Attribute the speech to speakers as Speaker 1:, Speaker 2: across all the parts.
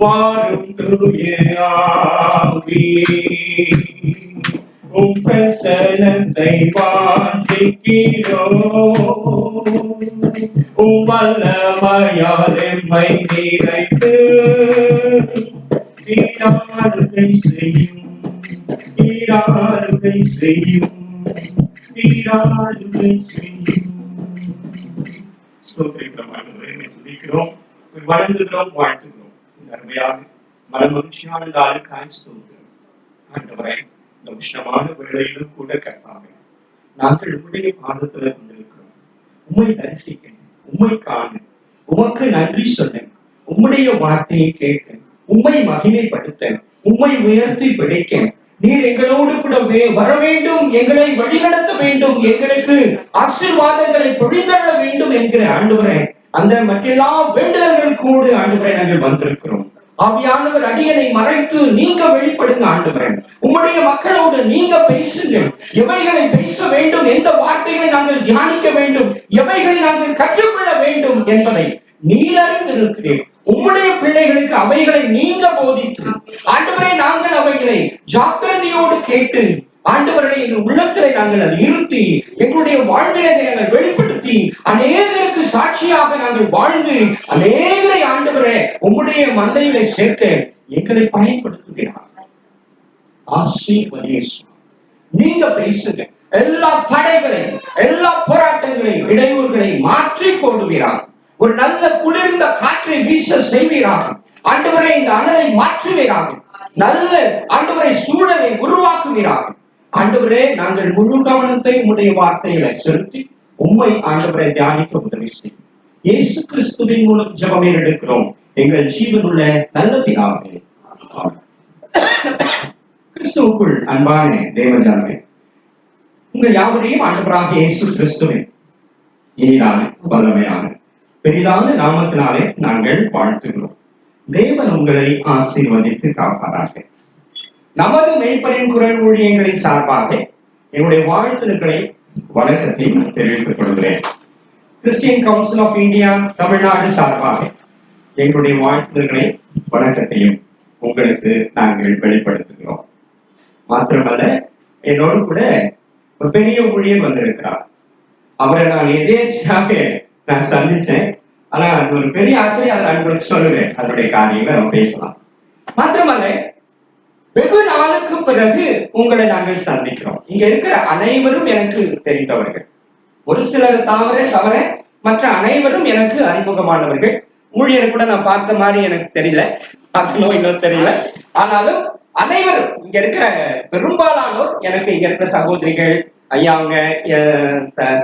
Speaker 1: வாரும் தூய ஆவியே, உம் பிரசன்னத்தை வாஞ்சிக்கிறோம். உம் வல்லமையால் எம்மை நிறைத்து சீராளுகை செய்யும், சீராளுகை செய்யும், சீராளுகை செய்யும். ஸ்தோத்திரிக்கிறோம் ஆண்டவரே, துதிக்கிறோம், வணங்குகிறோம், வாழ்த்துகிறோம். இந்த அருமையான மனமகிழ்ச்சியான நாளுக்காய் ஸ்தோத்திரம் ஆண்டவரே. இந்த உஷ்ணமான வேளையிலும் கூட கர்த்தாவே, நாங்கள் உம்முடைய பாதத்துல கொண்டிருக்கிறோம். உம்மை தரிசிக்க, உம்மை காண, உமக்கு நன்றி சொல்ல, உம்முடைய வார்த்தையை கேட்க, உம்மை மகிமைப்படுத்த, உம்மை உயர்த்தி பிடிக்க, நீர் எங்களோடு கூட வர வேண்டும், எங்களை வழிநடத்த வேண்டும், எங்களுக்கு ஆசீர்வாதங்களை பொழிந்தள்ள வேண்டும் என்கிற ஆண்டவரே, அந்த மற்றெல்லா வேண்டுதல்கள் கூட ஆண்டவரே நாங்கள் வந்திருக்கிறோம். ஆவியானவர் அடியனை மறைத்து நீங்க வெளிப்படுங்க ஆண்டவரே. உம்முடைய மக்களோடு நீங்க பேசுங்க. எவைகளை பேச வேண்டும், எந்த வார்த்தைகளை நாங்கள் தியானிக்க வேண்டும், எவைகளை நாங்கள் கற்றுக்கொள்ள வேண்டும் என்பதை நீர் அறிந்திருக்கிறீர். உம்முடைய பிள்ளைகளுக்கு அவைகளை நீங்க போதித்து ஆண்டவரே, நாங்கள் அவைகளை ஜாக்கிரதையோடு கேட்டு ஆண்டவரை எங்கள் உள்ளத்திலே நாங்கள் அதை இருத்தி எங்களுடைய வாழ்விலை நாங்கள் வெளிப்படுத்தி அநேகருக்கு சாட்சியாக நாங்கள் வாழ்ந்து அநேகரை ஆண்டவரே உம்முடைய மந்தையிலே சேர்க்க எங்களை பயன்படுத்துகிறார். ஆசீர்வதியேசுவா, நீங்க பேசுங்க. எல்லா தடைகளையும், எல்லா போராட்டங்களையும், இடையூறுகளையும் மாற்றி போடுகிறார். ஒரு நல்ல குளிர்ந்த காற்றை வீச செய்வீராக ஆண்டவரை. இந்த அனலை மாற்றுவீராக. நல்ல ஆண்டவரை சூழலை உருவாக்குவீராக ஆண்டவரே. நாங்கள் முழு கவனத்தை உம்முடைய வார்த்தைகளை செலுத்தி உம்மை ஆண்டவரை தியானிக்க உதவி செய்யும். இயேசு கிறிஸ்துவின் மூலம் ஜெபம் எடுக்கிறோம் எங்கள் ஜீவனுள்ள நல்ல பிதாவே. கிறிஸ்துவுக்குள் அன்பான தேவஜனமே, உங்கள் யாவரையும் ஆண்டவராக இயேசு கிறிஸ்துவின் இனிதான வல்லமையான பெரிதான நாமத்தினாலே நாங்கள் வாழ்த்துகிறோம். தேவன் உங்களை ஆசீர்வதித்து காப்பாராக. நமது மெய்ப்பரின் குரல் ஊழியங்களின் சார்பாக என்னுடைய வாழ்த்துக்களை வணக்கத்தையும் தெரிவித்துக் கொள்கிறேன். Christian council of India Tamil Nadu சார்பாக எங்களுடைய வாழ்த்துக்களை வணக்கத்தையும் உங்களுக்கு நாங்கள் வெளிப்படுத்துகிறோம். மாத்திரமல்ல, என்னோடு கூட ஒரு பெரிய ஊழியர் வந்திருக்கிறார். அவரை நான் எதேச்சியாக நான் சந்திச்சேன். ஆனா அது ஒரு பெரிய ஆச்சரியம். அதை நான் உங்களுக்கு சொல்லுவேன். அதனுடைய காரியங்களை நம்ம பேசலாம். மாத்திரமல்ல, வெகு நாளுக்கு பிறகு உங்களை நாங்கள் சந்திக்கிறோம். இங்க இருக்கிற அனைவரும் எனக்கு தெரிந்தவர்கள். ஒரு சிலர் தவிர மற்ற அனைவரும் எனக்கு அறிமுகமானவர்கள். ஊழியரை கூட நான் பார்த்த மாதிரி எனக்கு தெரியல, பார்த்தனோ இன்னும் தெரியல. ஆனாலும் அனைவரும் இங்க இருக்கிற பெரும்பாலானோர் எனக்கு இங்க இருக்கிற சகோதரிகள், ஐயாங்க,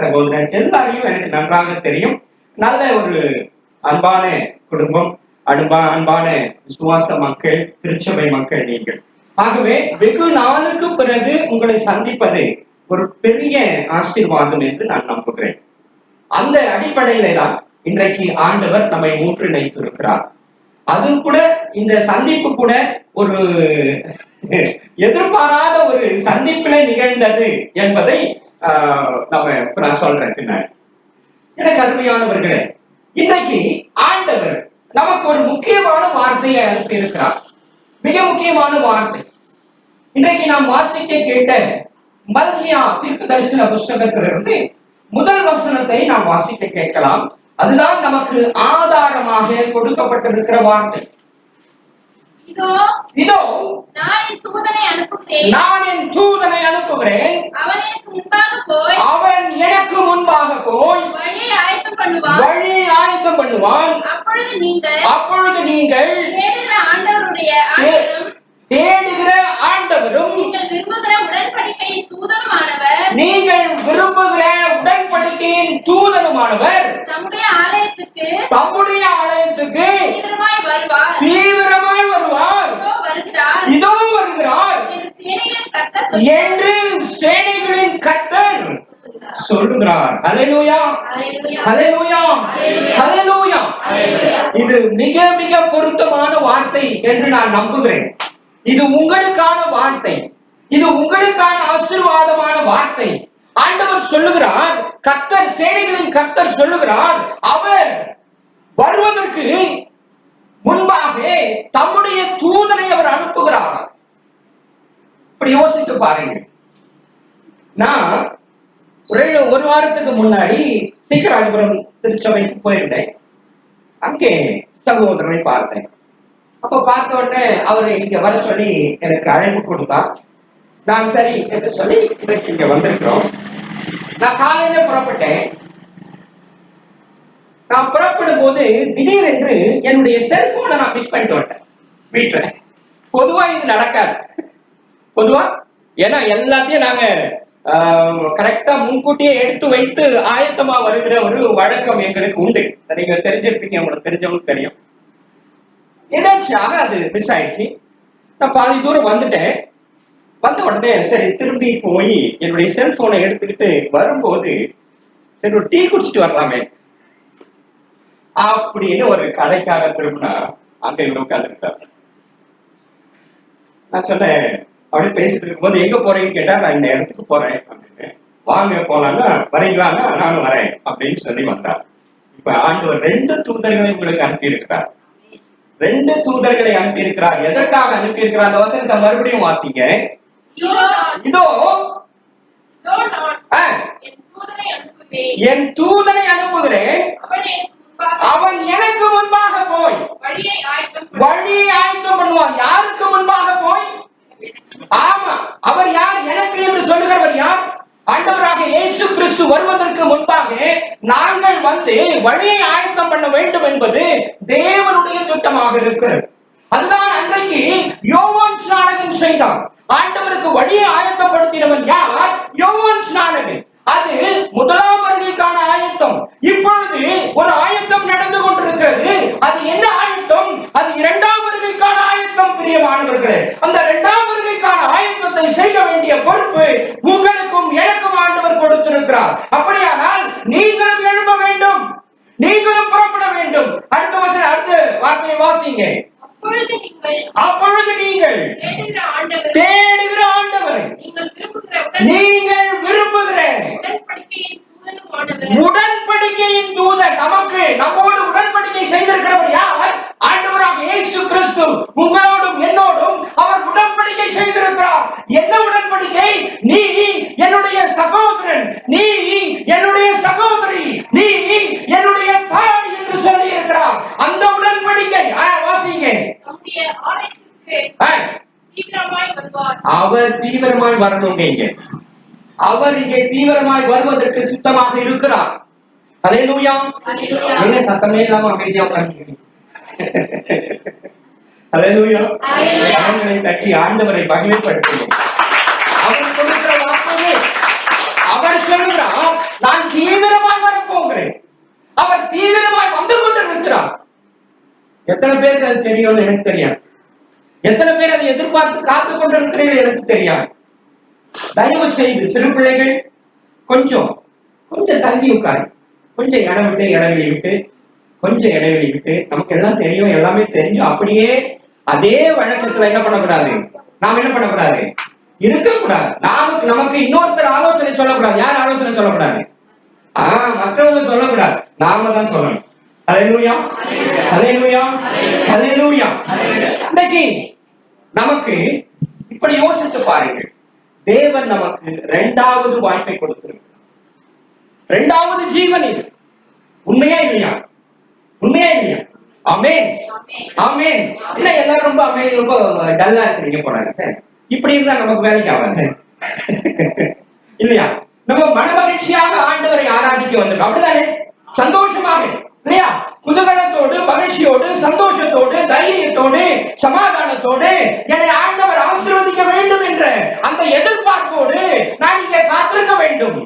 Speaker 1: சகோதரன் எல்லாரையும் எனக்கு நன்றாக தெரியும். நல்ல ஒரு அன்பான குடும்பம், அன்பான விசுவாச மக்கள், திருச்சபை மக்கள் நீங்கள். ஆகவே வெகு நாளுக்கு பிறகு உங்களை சந்திப்பது ஒரு பெரிய ஆசீர்வாதம் என்று நான் நம்புகிறேன். அந்த அடிப்படையில தான் இன்றைக்கு ஆண்டவர் நம்மை ஒன்றிணைத்திருக்கிறார். அது கூட இந்த சந்திப்பு கூட ஒரு எதிர்பாராத ஒரு சந்திப்பிலே நிகழ்ந்தது என்பதை நான் சொல்றேன் பின்னாடி. எனக்கு அருமையானவர்களே, இன்றைக்கு ஆண்டவர் நமக்கு ஒரு முக்கியமான வார்த்தையை அனுப்பி இருக்கிறார். மிக முக்கியமான வார்த்தை. இன்றைக்கு நாம் வாசிக்க கேட்ட மல்கியா தீர்க்க தரிசன புஸ்தகத்திலிருந்து முதல் வசனத்தை நாம் வாசிக்க கேட்கலாம். அதுதான் நமக்கு ஆதாரமாக கொடுக்கப்பட்டிருக்கிற வார்த்தை. இதோ நான் என் தூதனை அனுப்புகிறேன். அவன் எனக்கு முன்பாக போய் வழி ஆயத்தம் பண்ணுவான். அப்பொழுது நீங்கள் தேடுகிற ஆண்டவரும் நீங்கள் விரும்புகிற உடன்படிக்கையின் தூதனுமானவர் தம்முடைய ஆலயத்துக்கு தீவிரமாய் வருவார். இதோ வருகிறார் என்று சேனைகளின் கர்த்தர் சொல்லுகிறார். ஹல்லேலூயா, ஹல்லேலூயா, ஹல்லேலூயா. இது மிக மிக பொருத்தமான வார்த்தை என்று நான் நம்புகிறேன். இது உங்களுக்கான வார்த்தை. இது உங்களுக்கான ஆசீர்வாதமான வார்த்தை. ஆண்டவர் சொல்லுகிறார், கர்த்தர், சேனைகளின் கர்த்தர் சொல்லுகிறார், அவர் வருவதற்கு தம்முடைய தூதனை அவர் அனுப்புகிறார். இப்படி யோசித்து பாருங்க. நான் ஒரு வாரத்துக்கு முன்னாடி சீக்கிராஜபுரம் திருச்சபைக்கு போயிருந்தேன். அங்கே சகோதரனை பார்த்தேன். அப்ப பார்த்த உடனே அவர் இங்க வர சொல்லி எனக்கு அழைப்பு கொடுத்தார். நான் சரி என்று சொல்லி இன்னைக்கு இங்க வந்திருக்கிறோம். நான் காலையில புறப்பட்டேன். நான் புறப்படும் போது திடீரென்று என்னுடைய செல்போனை நான் மிஸ் பண்ணிட்டு வந்தேன் வீட்டுல. பொதுவா இது நடக்காது. பொதுவா ஏன்னா எல்லாத்தையும் நாங்க கரெக்டா முன்கூட்டியே எடுத்து வைத்து ஆயத்தமா வருகிற ஒரு வழக்கம் எங்களுக்கு உண்டு. நீங்க தெரிஞ்சிருப்பீங்க, உங்களுக்கு தெரிஞ்சவங்களுக்கு தெரியும். எதாச்சும் அது மிஸ் ஆயிடுச்சு. நான் பாதி தூரம் வந்துட்டேன். வந்த உடனே சரி திரும்பி போய் என்னுடைய செல்போனை எடுத்துக்கிட்டு வரும்போது சரி ஒரு டீ குடிச்சிட்டு வரலாமே அப்படின்னு ஒரு கடைக்காக திரும்பினா அங்க இவ்வளவு உட்கார்ந்துருக்காரு. நான் சொன்னேன், அப்படின்னு பேசிட்டு இருக்கும்போது எங்க போறேன்னு கேட்டா நான் இந்த இடத்துக்கு போறேன் அப்படின்னு. வாங்க போலான்னா வரீங்களான்னா நானும் வரேன் அப்படின்னு சொல்லி வந்தார். இப்ப ஆண்டவர் 2 தூதர்களை உங்களுக்கு அனுப்பி இருக்கிறார். 2 தூதர்களை அனுப்பி இருக்கிறார். எதற்காக அனுப்பி இருக்கிறார்? அந்த வசனத்தை மறுபடியும் வாசிங்க. இதோ என் தூதனை அனுப்புகிறேன், அவன் எனக்கு முன்பாக போய் வழியை ஆயத்தம் பண்ணுவான். யாருக்கு முன்பாக போய்? ஆமா, அவர் யார்? எனக்கு என்று சொல்லுகிறவர் யார்? ஆண்டவராக இயேசு கிறிஸ்து வருவதற்கு முன்பாக நாங்கள் வந்து வழியை ஆயத்தம் பண்ண வேண்டும் என்பது தேவனுடைய திட்டமாக இருக்கிறது. அதுதான் அன்றைக்கு யோவான் ஸ்நானகன் செய்தான். ஆண்டவருக்கு வழியை ஆயத்தப்படுத்தினவன் யார்? யோவான் ஸ்நானகன். அது முதலாம் வருகைக்கான ஆயத்தம். இப்பொழுது ஒரு ஆயத்தம் நடந்து கொண்டிருக்கிறது. அது என்ன ஆயத்தம்? அது 2ஆம் வருகைக்கான ஆயத்தம். பிரியமானவர்களே, அந்த 2ஆம் வருகைக்கான ஆயத்தத்தை செய்ய வேண்டிய பொறுப்பு உங்களுக்கும் எனக்கும் ஆண்டவர் கொடுத்திருக்கிறார். அப்படியானால் நீங்களும் எழும்ப வேண்டும், நீங்களும் புறப்பட வேண்டும். அடுத்த வார்த்தையை வாசிங்க. அப்பொழுது நீங்கள் தேடுகிற ஆண்டவரை, நீங்கள் விரும்புகிற உடன்படிக்கையின் தூதர், நம்மோடு உடன்படிக்கை செய்திருக்கிறவர் யார்? ஆண்டவராக இயேசு கிறிஸ்து. உங்களோடும் என்னோடும் அவர் உடன்படிக்கை செய்திருக்கிறார். என்ன உடன்படிக்கை? நீ என்னுடைய சகோதரன், நீ என்னுடைய சகோதரி, நீ என்னுடைய தாய் என்று சொல்லி இருக்கிறார். அந்த உடன்படிக்கை வாசிங்க. அவர் தீவிரமாய் வரணுங்க. அவர் இங்கே தீவிரமாய் வருவதற்கு சித்தமாக இருக்கிறார். அல்லேலூயா. என்ன சத்தமே இல்லாம அமைதியா உட்கார்ந்திருக்கீங்க? அல்லேலூயா. கரங்களை தட்டி ஆண்டவரை மகிமைப்படுத்துவோம். அவர் கொடுக்கிற வார்த்தையே. அவர் சொல்கிறார், நான் தீவிரமாய் வரப்போகிறேன். அவர் தீவிரமாய் வந்து கொண்டிருக்கிறார். எத்தனை பேருக்கு அது தெரியும்னு எனக்கு தெரியாது. எத்தனை பேர் அதை எதிர்பார்த்து காத்துக் கொண்டிருக்கிறீர்கள் எனக்கு தெரியாது. தயவு செய்து சிறு பிள்ளைகள் கொஞ்சம் தள்ளி உட்காரு. கொஞ்சம் இடைவெளி விட்டு நமக்கு எல்லாம் தெரியும், எல்லாமே தெரியும். அப்படியே அதே வழக்கத்துல என்ன பண்ணக்கூடாது? நாம் என்ன பண்ணக்கூடாது? இருக்கக்கூடாது. நமக்கு இன்னொருத்தர் ஆலோசனை சொல்லக்கூடாது. யார் ஆலோசனை சொல்லக்கூடாது? மற்றவங்க சொல்லக்கூடாது, நாம தான் சொல்லணும். அல்லேலூயா, அல்லேலூயா, அல்லேலூயா. இன்னைக்கு நமக்கு இப்படி யோசித்து பாருங்கள். தேவன் நமக்கு 2வது வாய்ப்பை கொடுத்திருக்கிறார். 2வது ஜீவன் இது. உண்மையா இல்லையா? உண்மையா இல்லையா? ஆமென், ஆமென். இல்ல எல்லாரும் ரொம்ப ரொம்ப டல்லா இருக்கிறீங்க போறாங்க. இப்படி இருந்தா நமக்கு வேலைக்கு ஆகாது இல்லையா? நம்ம மனமகிழ்ச்சியாக ஆண்டவரை ஆராதிக்க வந்திருக்கோம். அப்படிதானே? சந்தோஷமாக இல்லையா? குதூகலத்தோடு, மகிழ்ச்சியோடு, சந்தோஷத்தோடு, தைரியத்தோடு, சமாதானத்தோடு என்னை ஆண்டவர் ஆசீர்வதிக்க வேண்டும் என்ற அந்த எதிர்பார்ப்போடு நான் இங்கே காத்திருக்க வேண்டும்.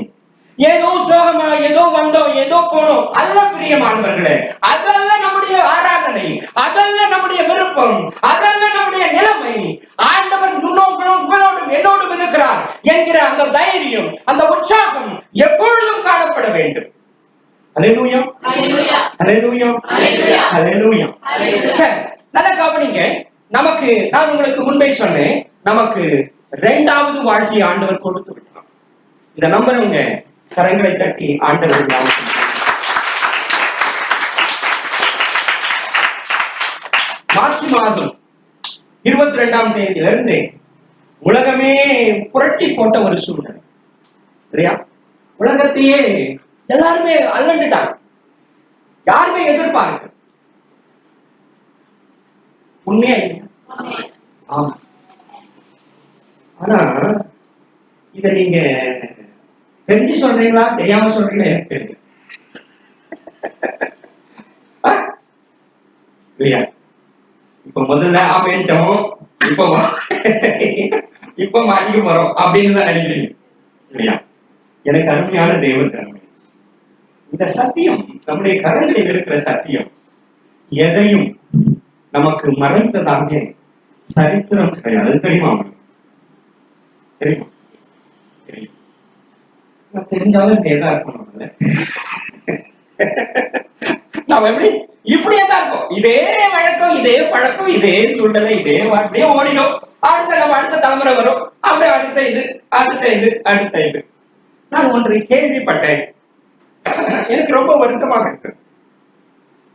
Speaker 1: ஏதோ சோகமா, ஏதோ வந்தோம், ஏதோ போனோம் அல்ல பிரியமானவர்களே. அதல்ல நம்முடைய ஆராதனை, அதல்ல நம்முடைய விருப்பம், அதல்ல நம்முடைய நிலைமை. ஆண்டவர் உங்களோடும் என்னோடும் இருக்கிறார் என்கிற அந்த தைரியம், அந்த உற்சாகம் எப்பொழுதும் காணப்பட வேண்டும். அல்லேலூயா, அல்லேலூயா, அல்லேலூயா, அல்லேலூயா. சரி, நல்ல கவனிங்க. நமக்கு நான் உங்களுக்கு முன்பே சொன்னேன், நமக்கு 2வது வாழ்க்கையை ஆண்டவர் கொடுத்து விட்டார். இத நம்புறவங்க கரங்களை தட்டி ஆண்டவர் மார்ச் மாதம் 22ஆம் தேதியிலிருந்து உலகமே புரட்டி போட்ட ஒரு சூழ்நிலை சரியா? உலகத்தையே எல்லாருமே அல்லண்டுட்டாங்க. யாருமே எதிர்பார்க்க உண்மையா ஆமா. ஆனா இத நீங்க தெரிஞ்சு சொல்றீங்களா தெரியாம சொல்றீங்களா எனக்கு தெரியும் இல்லையா? இப்ப முதல்ல ஆமேன்ட்டோம், இப்ப மாட்டிக்க போறோம் அப்படின்னு தான் நினைக்கிறீங்க இல்லையா? எனக்கு அருமையான தேவ திறமை, இந்த சத்தியம் நம்முடைய கரங்களில் இருக்கிற சத்தியம் எதையும் நமக்கு மறைத்ததாக சரித்திரம் கிடையாது. தெரியுமா? தெரியுமா? தெரிஞ்சாலும் எதா இருக்கணும். நாம எப்படி இப்படியே தான் இருக்கும். இதே வழக்கம், இதே பழக்கம், இதே சூழ்நிலை, இதே அப்படியே ஓடிடும். அடுத்த தலைமுறை வரும், அப்படியே அடுத்த இது. நான் ஒன்றை கேள்விப்பட்டேன், எனக்கு ரொம்ப வருத்தமாக இருக்கு.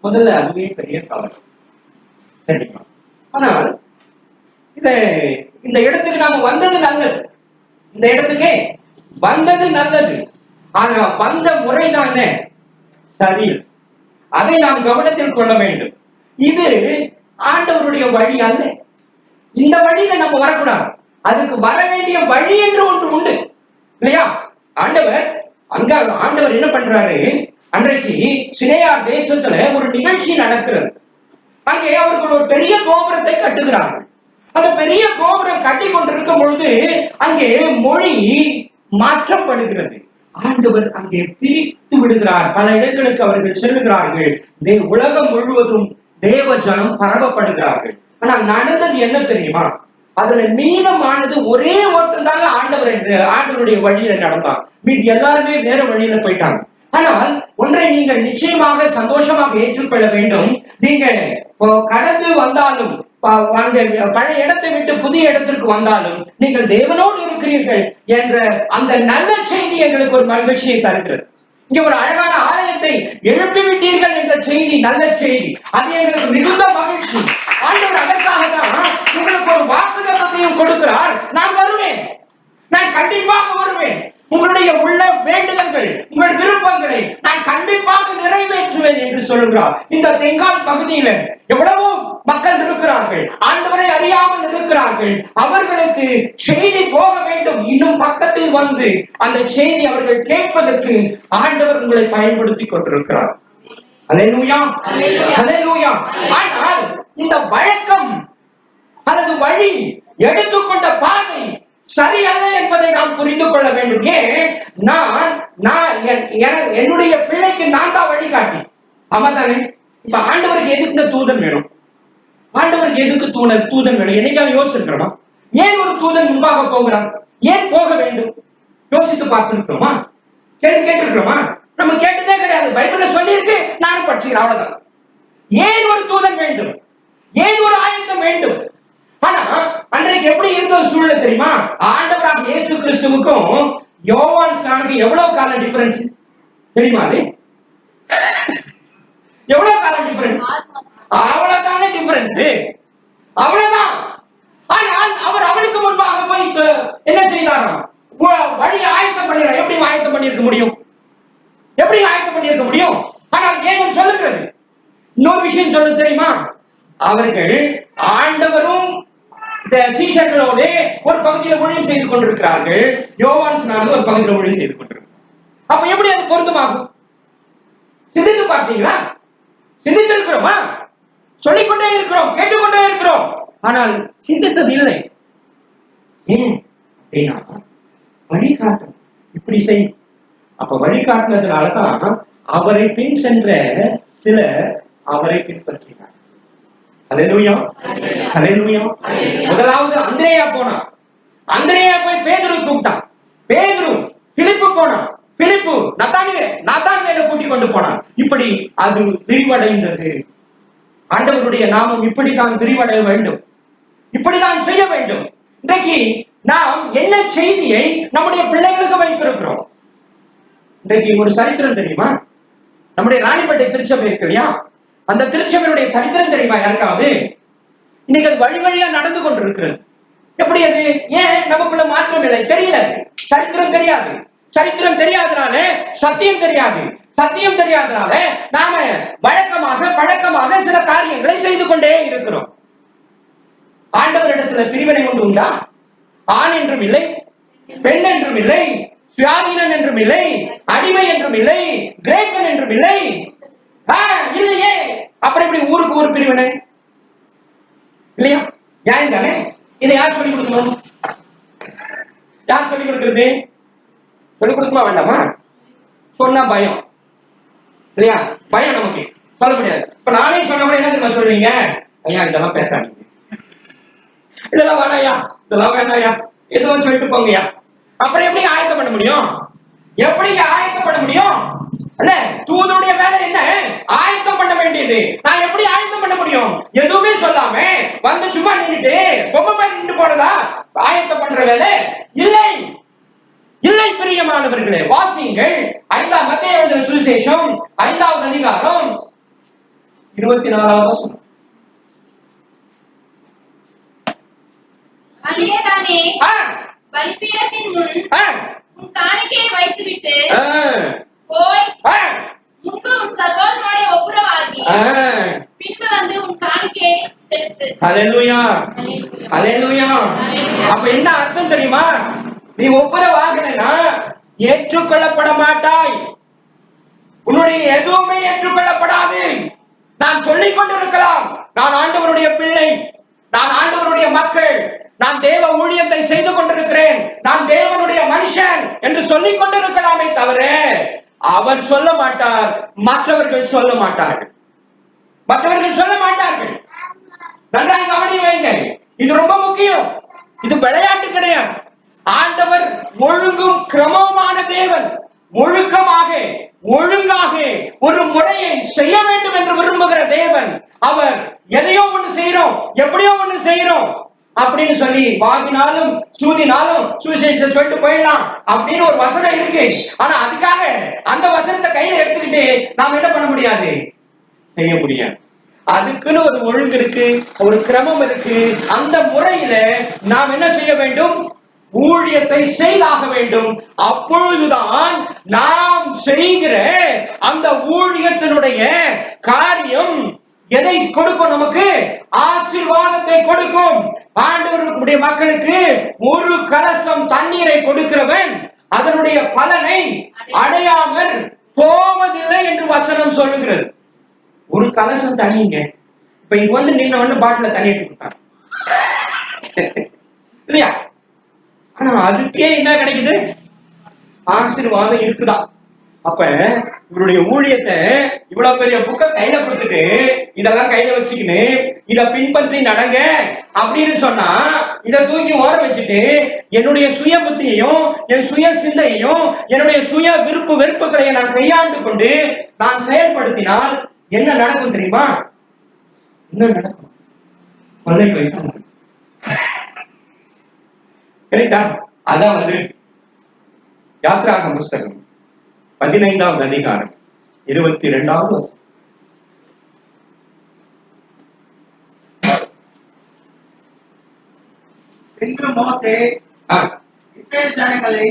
Speaker 1: முதல்ல அதுவே பெரிய தவறு சரிங்களா? ஆனால் இந்த இடத்துக்கு நாம வந்தது நல்லது, இந்த இடத்துக்கே வந்தது நல்லது. ஆனா வந்த முறைதானே சரியில்லை. அதை நாம் கவனத்தில் கொள்ள வேண்டும். இது ஆண்டவருடைய வழி அல்ல. இந்த வழியில நம்ம வரக்கூடாது. அதுக்கு வர வேண்டிய வழி என்று ஒன்று உண்டு இல்லையா? ஆண்டவர் என்ன பண்றாரு, அன்றைக்கு சினேயா தேசத்துல ஒரு நிகழ்ச்சி நடக்கிறது. அங்கே அவர்கள் ஒரு பெரிய கோபுரத்தை கட்டுகிறார்கள். அந்த பெரிய கோபுரம் கட்டி கொண்டிருக்கும் பொழுது அங்கே மொழி மாற்றப்படுகிறது. ஆண்டவர் அங்கே பிரித்து விடுகிறார். பல இடங்களுக்கு அவர்கள் செல்லுகிறார்கள். உலகம் முழுவதும் தேவ ஜனம் பரவப்படுகிறார்கள். ஆனால் நடந்தது என்ன தெரியுமா? அதுல மீதமானது ஒரே ஒருத்தன் தாங்க ஆண்டவருடைய வழியில நடந்தார். மீது எல்லாருமே வேற வழியில போயிட்டாங்க. ஆனால் ஒன்றை நீங்கள் நிச்சயமாக சந்தோஷமாக ஏற்றுக்கொள்ள வேண்டும். நீங்க கடந்து வந்தாலும், அந்த பழைய இடத்தை விட்டு புதிய இடத்திற்கு வந்தாலும் நீங்கள் தேவனோடு இருக்கிறீர்கள் என்ற அந்த நல்ல செய்தி எங்களுக்கு ஒரு மகிழ்ச்சியை தருகிறது. இங்க ஒரு அழகான ஆலயத்தை எழுப்பி விட்டீர்கள் என்ற செய்தி, நல்ல செய்தி, அது எங்களுக்கு மிகுந்த மகிழ்ச்சி. ஆண்டவர் அதற்காக தான் உங்களுக்கு ஒரு வாக்குத்தத்தத்தையும் கொடுக்கிறார். நான் வருவேன், நான் கண்டிப்பாக வருவேன். உங்களுடைய உள்ள வேண்டுதல்கள், உங்கள் விருப்பங்களை நான் கண்டிப்பாக நிறைவேற்றுவேன் என்று சொல்லுகிறார். இந்த தென்கால் பகுதியில எவ்வளவோ மக்கள் இருக்கிறார்கள், ஆண்டவரை அறியாமல் இருக்கிறார்கள். அவர்களுக்கு செய்தி போக வேண்டும். இன்னும் பக்கத்தில் வந்து அந்த செய்தி அவர்கள் கேட்பதற்கு ஆண்டவர் உங்களை பயன்படுத்தி கொண்டிருக்கிறார். அல்லேலூயா, அல்லேலூயா. ஆனால் இந்த வழக்கம் அல்லது வழி, எடுத்துக்கொண்ட பாதை சரியல்ல என்பதை நாம் புரிந்து கொள்ள வேண்டும். ஏன்? என்னுடைய பிள்ளைக்கு நான் தான் வழிகாட்டி. ஆமா தானே? இப்ப ஆண்டவருக்கு எதுக்கு தூதன் வேணும்? ஆண்டவருக்கு எதுக்கு தூதன் வேணும்? என்னைக்காவது யோசிச்சிருக்கிறோமா? ஏன் ஒரு தூதன் முன்பாக போகிறான்? ஏன் போக வேண்டும்? யோசித்து பார்த்திருக்கிறோமா? கேட்டிருக்கிறோமா? நம்ம கேட்டதே கிடையாது. பைபிள்ல சொல்லி இருக்கு, நானும் படிச்சுக்கிறேன், அவ்வளவுதான். ஏன் ஒரு தூதன் வேண்டும்? ஏன் ஒரு ஆயுதம் வேண்டும்? ஆனா அன்றைக்கு எப்படி இருந்த சூழ்நிலை தெரியுமா? ஆண்டவராக இயேசு கிறிஸ்துவுக்கும் யோவான் ஸ்நானுக்கு எவ்வளவு கால டிஃபரன்ஸ் தெரியுமா? அது எவ்வளவு கால டிஃபரன்ஸ்? அவ்வளவுதானே டிஃபரன்ஸ், அவ்வளவுதான். ஆனால் அவர் அவனுக்கு முன்பாக போய் என்ன செய்தாராம்? வழி ஆயத்தம் பண்ணிடுறார். எப்படி ஆயத்தம் பண்ணிருக்க முடியும்? எப்படி ஆயத்தம் பண்ணிருக்க முடியும்? ஆனால் ஏன் சொல்லுகிறது இன்னொரு விஷயம் சொல்ல தெரியுமா? அவர்கள் ஆண்டவரும் சீஷர்களோடு ஒரு பகுதியில் ஊழியம் செய்து கொண்டிருக்கிறார்கள். யோவான் ஸ்நானன் ஒரு பகுதியில் ஊழியம் செய்து கொண்டிருக்கிறார். அப்ப எப்படி அது பொருத்தமாகும்? சிந்தித்து பார்த்தீங்களா? சிந்தித்து இருக்கிறோமா? சொல்லிக்கொண்டே இருக்கிறோம், கேட்டுக்கொண்டே இருக்கிறோம், ஆனால் சிந்தித்தது இல்லை. ஏன் அப்படின்னா வழிகாட்டும், இப்படி செய். அப்ப வழிகாட்டினதுனாலதான் அவரை பின் சென்ற சிலர் அவரை பின்பற்றினார். அல்லேலூயா, அல்லேலூயா. முதலாவது அந்திரேயா போனான். அந்திரேயா போய் பேதுரு கூப்பிட்டான். பேதுரு பிலிப்பு போனான். பிலிப்பு நத்தானியேலை கூட்டிக் கொண்டு போனான். இப்படி அது விரிவடைந்தது. ஆண்டவருடைய நாமம் இப்படிதான் விரிவடைய வேண்டும், இப்படிதான் செய்ய வேண்டும். இன்றைக்கு நாம் என்ன செய்தியை நம்முடைய பிள்ளைகளுக்கு வைத்திருக்கிறோம்? இன்றைக்கு ஒரு சரித்திரம் தெரியுமா? நம்முடைய ராணிப்பேட்டை திருச்சபை இருக்கு இல்லையா? அந்த திருச்சபையுடைய சரித்திரம் தெரியுமா யாருக்காவது? இன்னைக்கு அது வழி வழியா நடந்து கொண்டிருக்கிறது. எப்படி அது? ஏன் நமக்குள்ள மாற்றம் இல்லை? தெரியல. சரித்திரம் தெரியாது. சரித்திரம் தெரியாதனால சத்தியம் தெரியாது. சத்தியம் தெரியாதனால நாம பழக்கமாக சில காரியங்களை செய்து கொண்டே இருக்கிறோம். ஆண்டவரிடத்துல பிரிவினை ஒன்று உண்டா? ஆண் என்றும் இல்லை, பெண் என்றும் இல்லை, சுயாதீனன் என்றும் இல்லை, அடிமை என்றும் இல்லை, கிரேக்கன் என்றும் இல்லை. இல்லையே. அப்புறம் எப்படி ஊருக்கு ஊர் பிரிவினை இல்லையா? நியாயம் தானே? இதை யார் சொல்லிக் கொடுக்கணும்? யார் சொல்லிக் கொடுக்கிறது? சொல்லிக் கொடுக்குமா வேண்டாமா? சொன்னா பயம் இல்லையா? பயம் நமக்கு சொல்ல முடியாது. இப்ப நானே சொன்ன கூட என்ன தெரியுமா சொல்றீங்க? ஐயா இதெல்லாம் பேசாதீங்க, இதெல்லாம் வேணாயா, இதெல்லாம் வேணாயா, எதுவும் சொல்லிட்டு போங்கயா. அப்புறம் எப்படி ஆயத்தம் பண்ண முடியும்? எப்படி ஆயத்தம் பண்ண முடியும்? அல்ல, தூதனுடைய வேலை என்ன? ஆயத்தம் பண்ண வேண்டியது. நான் எப்படி ஆயத்தம் பண்ண முடியும்? எதுவுமே சொல்லாம வந்து சும்மா நின்றுட்டு பொம்மை மாதிரி நின்று போறதா ஆயத்தம் பண்ற வேலை? இல்லை, இல்லை பிரியமானவர்களே. வாசியுங்கள் 5ஆம் மத்தேயு சுவிசேஷம் 5வது அதிகாரம் 24வது வசனம்.
Speaker 2: அதேதானே பலிபீடத்தின் முன் உன் காணிக்கையை வைத்துவிட்டு போய் முன்பு உன் சகோதரனோட ஒப்புரவாகி பின்பு வந்து உன் காணிக்கையை செலுத்து. ஹல்லேலூயா,
Speaker 1: ஹல்லேலூயா. அப்ப என்ன அர்த்தம் தெரியுமா? நீ ஒப்புரவாகலைன்னா ஏற்றுக்கொள்ளப்பட மாட்டாய். உன்னுடைய எதுவுமே ஏற்றுக்கொள்ளப்படாது. நான் சொல்லிக் கொண்டிருக்கலாம், நான் ஆண்டவருடைய பிள்ளை, நான் ஆண்டவருடைய மக்கள், நான் தேவ ஊழியத்தை செய்து கொண்டிருக்கிறேன், நான் தேவனுடைய மனுஷன் என்று சொல்லிக் கொண்டிருக்கலாமே தவிர அவர் சொல்ல மாட்டார், மற்றவர்கள் சொல்ல மாட்டார்கள். மற்றவர்கள் சொல்ல மாட்டார்கள். நன்றாக கவனி வைங்க. இது ரொம்ப முக்கியம். இது விளையாட்டு கிடையாது. ஆண்டவர் ஒழுங்கும் கிரமமான தேவன். ஒழுங்காக ஒரு முறையை செய்ய வேண்டும் என்று விரும்புகிற தேவன். அவர் எதையோ ஒண்ணு செய்யறோம், எப்படியோ ஒண்ணு செய்யறோம் அப்படின்னு சொல்லி வாங்கினாலும் சூதினாலும் சுவிசேஷம் சொல்லிட்டு போயிடலாம் அப்படின்னு ஒரு வசனம் இருக்கு. ஆனா அதுக்காக அந்த வசனத்தை கையில எடுத்துக்கிட்டு நாம் என்ன பண்ண முடியாது, செய்ய முடியாது. அதுக்குன்னு ஒரு ஒழுங்கு இருக்கு, ஒரு கிரமம் இருக்கு. அந்த முறையில நாம் என்ன செய்ய வேண்டும்? ஊழியத்தை செய்தாக வேண்டும். அப்பொழுதுதான் நாம் செய்கிற அந்த ஊழியத்தினுடைய காரியம் எதை கொடுக்கும்? நமக்கு ஆசீர்வாதத்தை கொடுக்கும். ஆண்டவருடைய மக்களுக்கு ஒரு கலசம் தண்ணீரை கொடுக்கிறவன் அதனுடைய பலனை அடையாமல் போவதில்லை என்று வசனம் சொல்லுகிறது. ஒரு கலசம் தண்ணிங்க. இப்ப இங்க வந்து நின்ன பாட்டில தண்ணி கொடுத்தாங்க இல்லையா? ஆனா அதுக்கே என்ன கிடைக்குது? ஆசீர்வாதம் இருக்குதா? அப்ப இவருடைய ஊழியத்தை இவ்வளவு பெரிய புக்க கையில கொடுத்துட்டு இதெல்லாம் கையில வச்சுக்கின்னு இத பின்பற்றி நடங்க அப்படின்னு சொன்னா, இத தூக்கி ஓர வச்சுட்டு என்னுடைய சுய புத்தியையும் என் சுய சிந்தையையும் என்னுடைய சுய விருப்பு வெறுப்புகளை நான் கையாண்டு கொண்டு நான் செயல்படுத்தினால் என்ன நடக்கும் தெரியுமா? என்ன நடக்கும்? கொள்ளை வைக்க கரெக்டா? அதான் வந்து யாத்ராகம புஸ்தகம் 15வது அதிகாரம் 22வது வசனம்.
Speaker 3: பின்பு மோசே இஸ்ரவேல் ஜனங்களை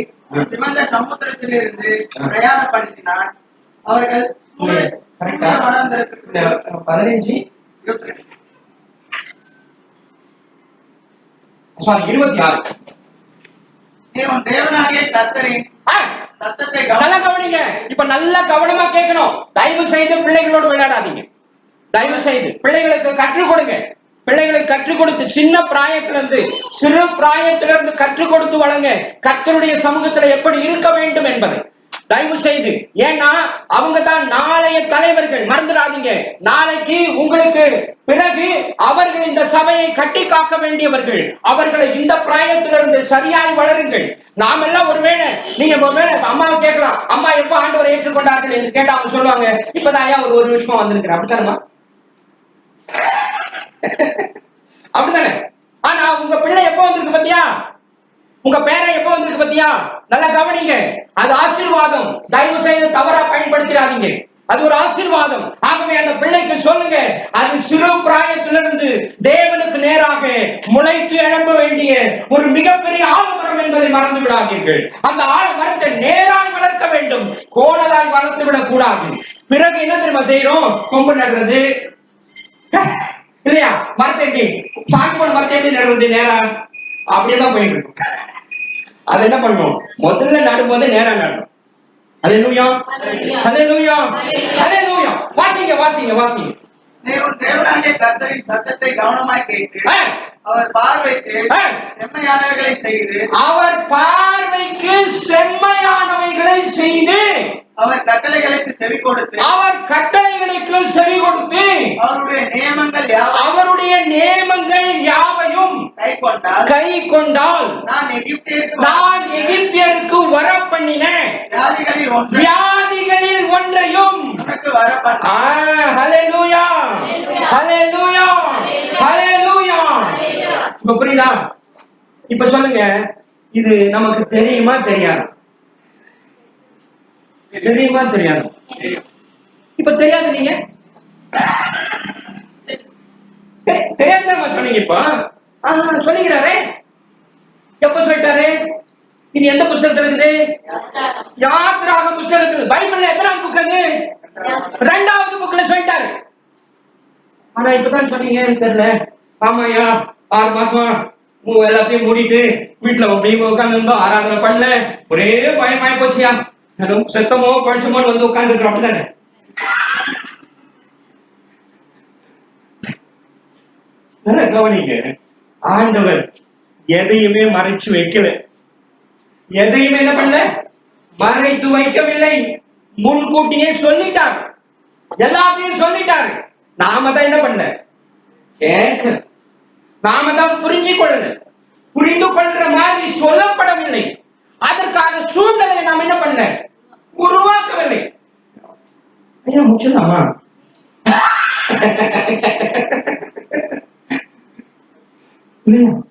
Speaker 3: சிவந்த சமுத்திரத்திலிருந்து பிரயாணப்படுத்தினான். அவர்கள்
Speaker 1: 26
Speaker 3: தேவனாகிய கர்த்தரின் சத்தத்தை
Speaker 1: நல்லா கவனிங்க. இப்ப நல்லா கவனமா கேட்கணும். தயவு செய்து பிள்ளைகளோடு விளையாடாதீங்க. தயவு செய்து பிள்ளைகளுக்கு கற்றுக் கொடுங்க. பிள்ளைகளுக்கு கற்றுக் கொடுத்து சின்ன பிராயத்திலிருந்து சிறு பிராயத்திலிருந்து கற்றுக் கொடுத்து வளங்க கர்த்தருடைய சமூகத்துல எப்படி இருக்க வேண்டும் என்பதை தயவு செய்து. ஏன்னா அவங்க தான் நாளைய தலைவர்கள், மறந்துடாதீங்க. நாளைக்கு உங்களுக்கு பிறகு அவர்கள் இந்த சபையை கட்டி காக்க வேண்டியவர்கள். அவர்களை இந்த பிராயத்திலிருந்து சரியாய் வளருங்கள். நாம எல்லாம் ஒருவேளை நீங்க அம்மாவை கேட்கலாம், அம்மா எப்ப ஆண்டவரை ஏற்றுக்கொண்டார்கள் என்று கேட்டா அவங்க சொல்லுவாங்க, இப்பதான் ஒரு வருஷமா வந்திருக்கிறேன். அப்படித்தானமா? அப்படித்தானே? ஆனா உங்க பிள்ளை எப்ப வந்திருக்கு பத்தியா? உங்க பேரை எப்ப வந்திருக்கு பத்தியா? நல்லா கவனிங்க. அது ஆசீர்வாதம். தயவு செய்து தவறா பயன்படுத்திடாதீங்க. அது ஒரு ஆசீர்வாதம். ஆகவே அந்த பிள்ளைக்கு சொல்லுங்க, அது சிறு பிராயத்திலிருந்து தேவனுக்கு முளைத்து எழும்ப வேண்டிய ஒரு மிகப்பெரிய ஆலமரம் என்பதை மறந்து விடாதீர்கள். அந்த ஆலமரத்தை நேராய் வளர்க்க வேண்டும், கோணலாய் வளர்த்து விடக் கூடாது. பிறகு என்ன தெரியுமா செய்யறோம்? கொம்பு நடுறது இல்லையா? மரத்தை எப்படி சாக்கி போன மரத்தை எப்படி நடுறது? நேரா அப்படியேதான் போயிட்டு இருக்கும். அது என்ன பண்ணுவோம்? முதல்ல நடும்போது நேரா நடும். அல்லேலூயா, அல்லேலூயா, அல்லேலூயா. வாசிங்க வாசிங்க வாசிங்க.
Speaker 3: தேவனாகிய கர்த்தரின் சத்தத்தை கவனமாய் கேட்டு அவர் பார்வைக்கு செம்மையானவைகளை செய்து அவர் கட்டளைகளுக்கு செவி கொடுத்து அவருடைய நியமங்கள் யாவையும் கை கொண்டால் நான் எகிப்தியருக்கு வர பண்ணின வியாதிகளில் ஒன்றையும் உனக்கு வர பண்ணேன். ஹல்லேலூயா, ஹல்லேலூயா, ஹல்லேலூயா. இப்ப புரியுதா? இப்ப சொல்லுங்க, இது நமக்கு தெரியுமா தெரியாது? தெரியுமா தெரியாது? இப்ப தெரியாது. நீங்க தெரியாத சொன்னீங்க. இப்ப சொல்லிக்கிறாரே. எப்ப சொல்லிட்டாரு? இது எந்த புத்தகத்துல இருக்குது? யாத்திராகம புத்தகத்துல. பைபிள்ல எத்தனாவது புக் அது? 2வது புக்ல சொல்லிட்டாரு. ஆனா இப்பதான் சொன்னீங்க தெரியல. ஆமாயா, 6 மாசமா எல்லாத்தையும் மூடிட்டு வீட்டுல அப்படியே உட்கார்ந்து இருந்தோம், ஆராதனை பண்ணல, ஒரே பயமாயி போச்சியா, செத்தமோ பழிச்சமோ வந்து உட்கார்ந்து இருக்கிறோம். அப்படிதானே? கவனிங்க, ஆண்டவர் எதையுமே மறைச்சு வைக்கல. எதையுமே என்ன பண்ணல? மறைத்து வைக்கவில்லை. முன்கூட்டியே சொல்லிட்டார், எல்லாத்தையும் சொல்லிட்டாரு. நாம தான் என்ன பண்ணல? கேட்க. நாம தான் புரிஞ்சு கொள்ளல. புரிந்து கொள்ற மாதிரி சொல்லப்படவில்லை. அதற்கான சூழ்நிலையை நாம் என்ன பண்ணல? உருவாக்கவில்லை. ஐயா முடிச்சலாமா?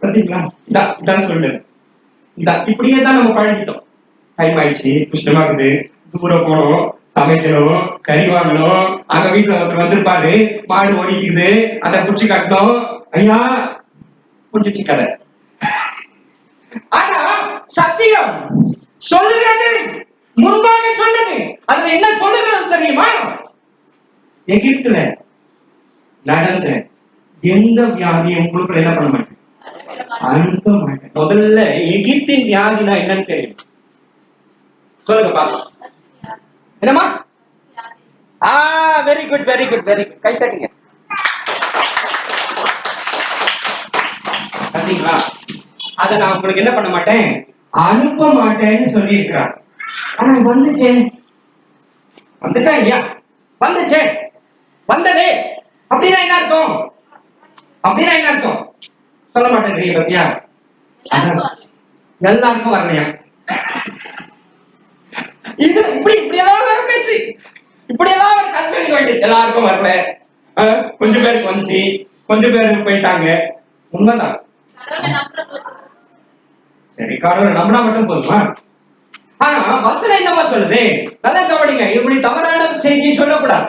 Speaker 3: பாத்தீங்களா? இதான் சொல்லு. இப்படியே தான் நம்ம பழகிட்டோம். டைம் ஆயிடுச்சு, குஷ்டமா இருக்குது, தூரம் போனோம், சமைக்கணும், கறி வாங்கணும், அங்க வீட்டுல ஒருத்தர் வந்திருப்பாரு, மாடு ஓடிக்குது, அதை குச்சி கட்டணும். ஐயா குடிச்சு கதை. ஆனா சத்தியம் சொல்லுகிறது, முன்பாக சொன்னது. அதுல என்ன சொல்லுகிறது தெரியுமா? எகிப்துல நடந்த எந்த வியாதியும் உங்களுக்கு என்ன பண்ண மாட்டேன், அனுப்ப மாட்டேன். முதல்ல எகிப்தின் வியாதினா என்னன்னு தெரியும்? சொல்லுங்க பாக்கலாம். என்னமா? Very good, very good, very good. கை தட்டுங்க. பாத்தீங்களா? அத நான் உங்களுக்கு என்ன பண்ண மாட்டேன், அனுப்ப மாட்டேன்னு சொல்லி இருக்கிறார். ஆனா வந்துச்சே, வந்துச்சா இல்லையா? வந்துச்சே, வந்ததே. அப்படின்னா என்ன அர்த்தம்? அப்படின்னா என்ன அர்த்தம்? சொல்ல மாட்டேன். பத்தியா? எல்லாருக்கும் வரலையா? இது இப்படி எல்லாம் வர பேச்சு, இப்படி எல்லாம் ஒரு கல்வி வேண்டியது. எல்லாருக்கும் வரல, கொஞ்சம் பேருக்கு வந்துச்சு, கொஞ்சம் பேருக்கு போயிட்டாங்க. உண்மைதான். சரி, கடவுளை நம்பினா மட்டும் போதுமா? ஆனா வசனம் என்னவா சொல்லுது? நல்லா கவனிங்க. இப்படி தவறான செய்தியை சொல்லக்கூடாது.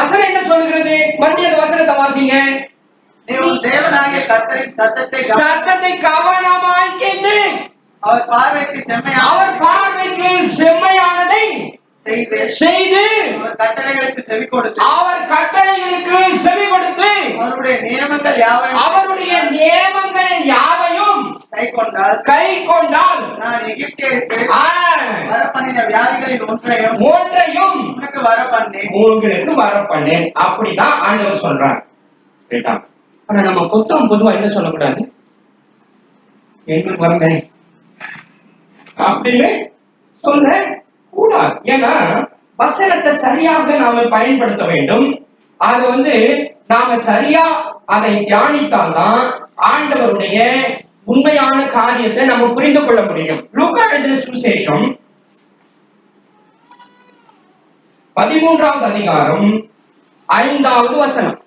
Speaker 3: வசனம் என்ன சொல்லுகிறது? மறுபடியும் அந்த வசனத்தை வாசிங்க. தேவனாகிய கர்த்தரின்
Speaker 1: சத்தத்தை கவனமாய் கேட்டு
Speaker 3: அவர் பார்வைக்கு
Speaker 1: செம்மையானதை செய்து
Speaker 3: அவர் கட்டளைகளுக்கு செவி கொடுத்து அவருடைய நியமங்கள் யாவையும் கை கொண்டால் நான் எகிப்தியருக்கு வர பண்ணின வியாதிகளில் ஒன்றையும் உனக்கு வர பண்ணேன். அப்படிதான் ஆண்டவர் சொல்றார். கேட்டா? ஆனா நம்ம பொதுவா என்ன சொல்லக்கூடாது? எங்களுக்கு வரல அப்படின்னு சொல்ல கூடாது. ஏன்னா வசனத்தை சரியாக நாம பயன்படுத்த வேண்டும். அது நாம சரியா அதை தியானித்தால்தான் ஆண்டவருடைய உண்மையான காரியத்தை நம்ம புரிந்து கொள்ள முடியும். லூக்கா எழுதின சுவிசேஷம் 13வது அதிகாரம் 5வது வசனம்.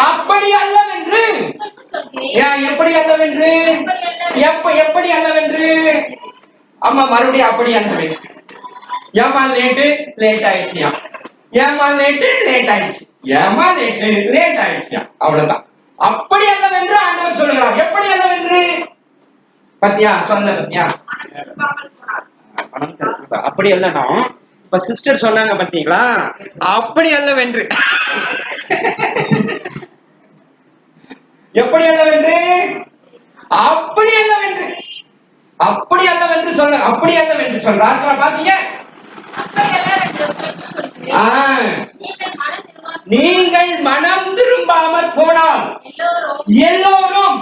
Speaker 3: அப்படி அல்லவென்று, எப்படி அல்லவென்று, எப்படி அல்லவென்று, அம்மா மறுபடியும் அப்படி அல்லவென்று. ஏமா லேட் ஆயிடுச்சியா? ஏமா லேட் ஆயிடுச்சு.
Speaker 1: ஏமா லேட் ஆயிடுச்சியா, அவ்வளவுதான். அப்படி அல்லவென்று ஆண்டவர் சொல்லுகிறார். எப்படி அல்லவென்று? பத்தியா சொன்ன பத்தியா, அப்படி அல்லனா இப்ப சிஸ்டர் சொன்னாங்க பாத்தீங்களா, அப்படி அல்லவென்று. எப்படி அல்லவென்று? அப்படி அல்லவென்று, அப்படி அல்லவென்று சொல்ல, அப்படி அல்லவென்று சொல்றார். பாத்தீங்க, நீங்கள் மனம் திரும்பாமல் போனால் எல்லோரும்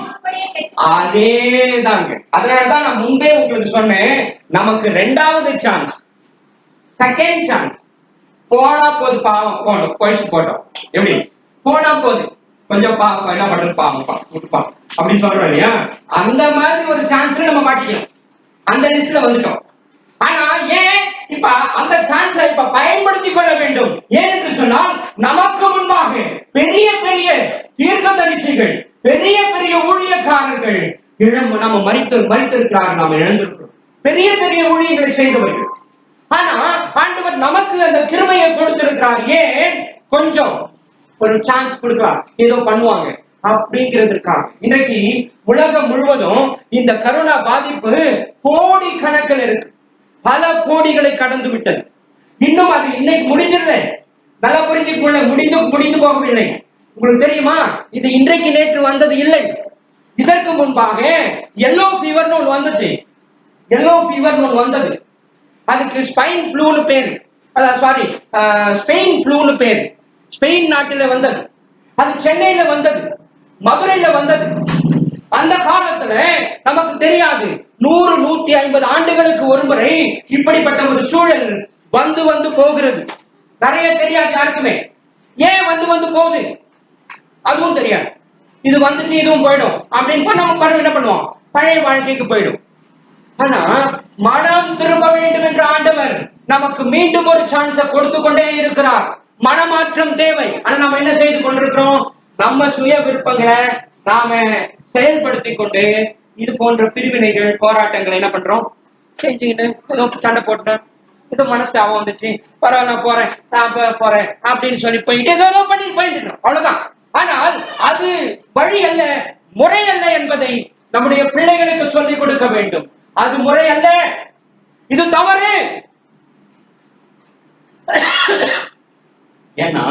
Speaker 1: அதேதாங்க. அதனாலதான் நான் முன்பே உங்களுக்கு சொன்னேன், நமக்கு 2வது சான்ஸ், செகண்ட் சான்ஸ். போனா போது பாவம், போனோம் போயிடுச்சு, போட்டோம். எப்படி போனா போது கொஞ்சம் பாவம், என்ன பண்றது, பாவம் விட்டுப்பா அப்படின்னு சொல்றோம் இல்லையா? அந்த மாதிரி ஒரு சான்ஸ்ல நம்ம மாட்டிக்கலாம், அந்த லிஸ்ட்ல வந்துட்டோம். ஆனா ஏன் இப்ப அந்த சான்ஸை இப்ப பயன்படுத்திக் கொள்ள வேண்டும்? ஏன் என்று சொன்னால், நமக்கு முன்பாக பெரிய பெரிய தீர்க்கதரிசிகள், பெரிய பெரிய ஊழியக்காரர்கள் நம்ம மரித்திருக்கிறார்கள், நாம் இழந்திருக்கிறோம். பெரிய பெரிய ஊழியர்களை செய்தவர்கள். ஆனா ஆண்டவர் நமக்கு அந்த கிருபையை கொடுத்திருக்கிறார். ஏன்? கொஞ்சம் ஒரு சான்ஸ் கொடுக்கலாம், ஏதோ பண்ணுவாங்க அப்படிங்கிறதுக்காக. இன்றைக்கு உலகம் முழுவதும் இந்த கரோனா பாதிப்பு கோடி கணக்கில் இருக்கு, பல கோடிகளை கடந்து விட்டது. இன்னும் அது இன்னைக்கு முடிஞ்சிடல, நல்லா புரிஞ்சுக்கொள்ள, முடிந்து போகவில்லை. உங்களுக்கு தெரியுமா, இது இன்றைக்கு நேற்று வந்தது இல்லை. இதற்கு முன்பாக எல்லோ ஃபீவர் ஒன்று வந்துச்சு. எல்லோ ஃபீவர் ஒன்று வந்தது, அதுக்கு ஸ்பைன் ஃப்ளூன்னு பேரு, சாரி ஸ்பெயின் ஃப்ளூன்னு பேரு. ஸ்பெயின் நாட்டில வந்தது, அது சென்னையில வந்தது, மதுரையில வந்தது. அந்த காலத்துல நமக்கு தெரியாது, 100-150 ஆண்டுகளுக்கு ஒருமுறை இப்படிப்பட்ட ஒரு சூழல் வந்து போகிறது. நிறைய தெரியாது யாருக்குமே. ஏன் வந்து போகுது அதுவும் தெரியாது. இது வந்துச்சு, இதுவும் போயிடும் அப்படின்னு நம்ம என்ன பண்ணுவோம், பழைய வாழ்க்கைக்கு போயிடும். ஆனா மனம் திரும்ப வேண்டும் என்ற ஆண்டவர் நமக்கு மீண்டும் ஒரு சான்ஸை கொடுத்து கொண்டே இருக்கிறார். மனமாற்றம் தேவை. ஆனா நம்ம என்ன செய்து கொண்டிருக்கிறோம்? நம்ம சுய விருப்பங்களை நாம செயல்படுத்தி கொண்டு இது போன்ற பிரிவினைகள், போராட்டங்கள் என்ன பண்றோம், செஞ்சுக்கிட்டு சண்டை போட்டேன், இது மனசு அவன் வந்துச்சு, பரவாயில்ல நான் போறேன் அப்படின்னு சொல்லி போயிட்டு ஏதோ பண்ணி போயிட்டு இருக்கோம், அவ்வளவுதான். ஆனால் அது வழி அல்ல, முறை அல்ல என்பதை நம்முடைய பிள்ளைகளுக்கு சொல்லிக் கொடுக்க வேண்டும். அது முறை அல்ல, இது தவறு. ஏன்னா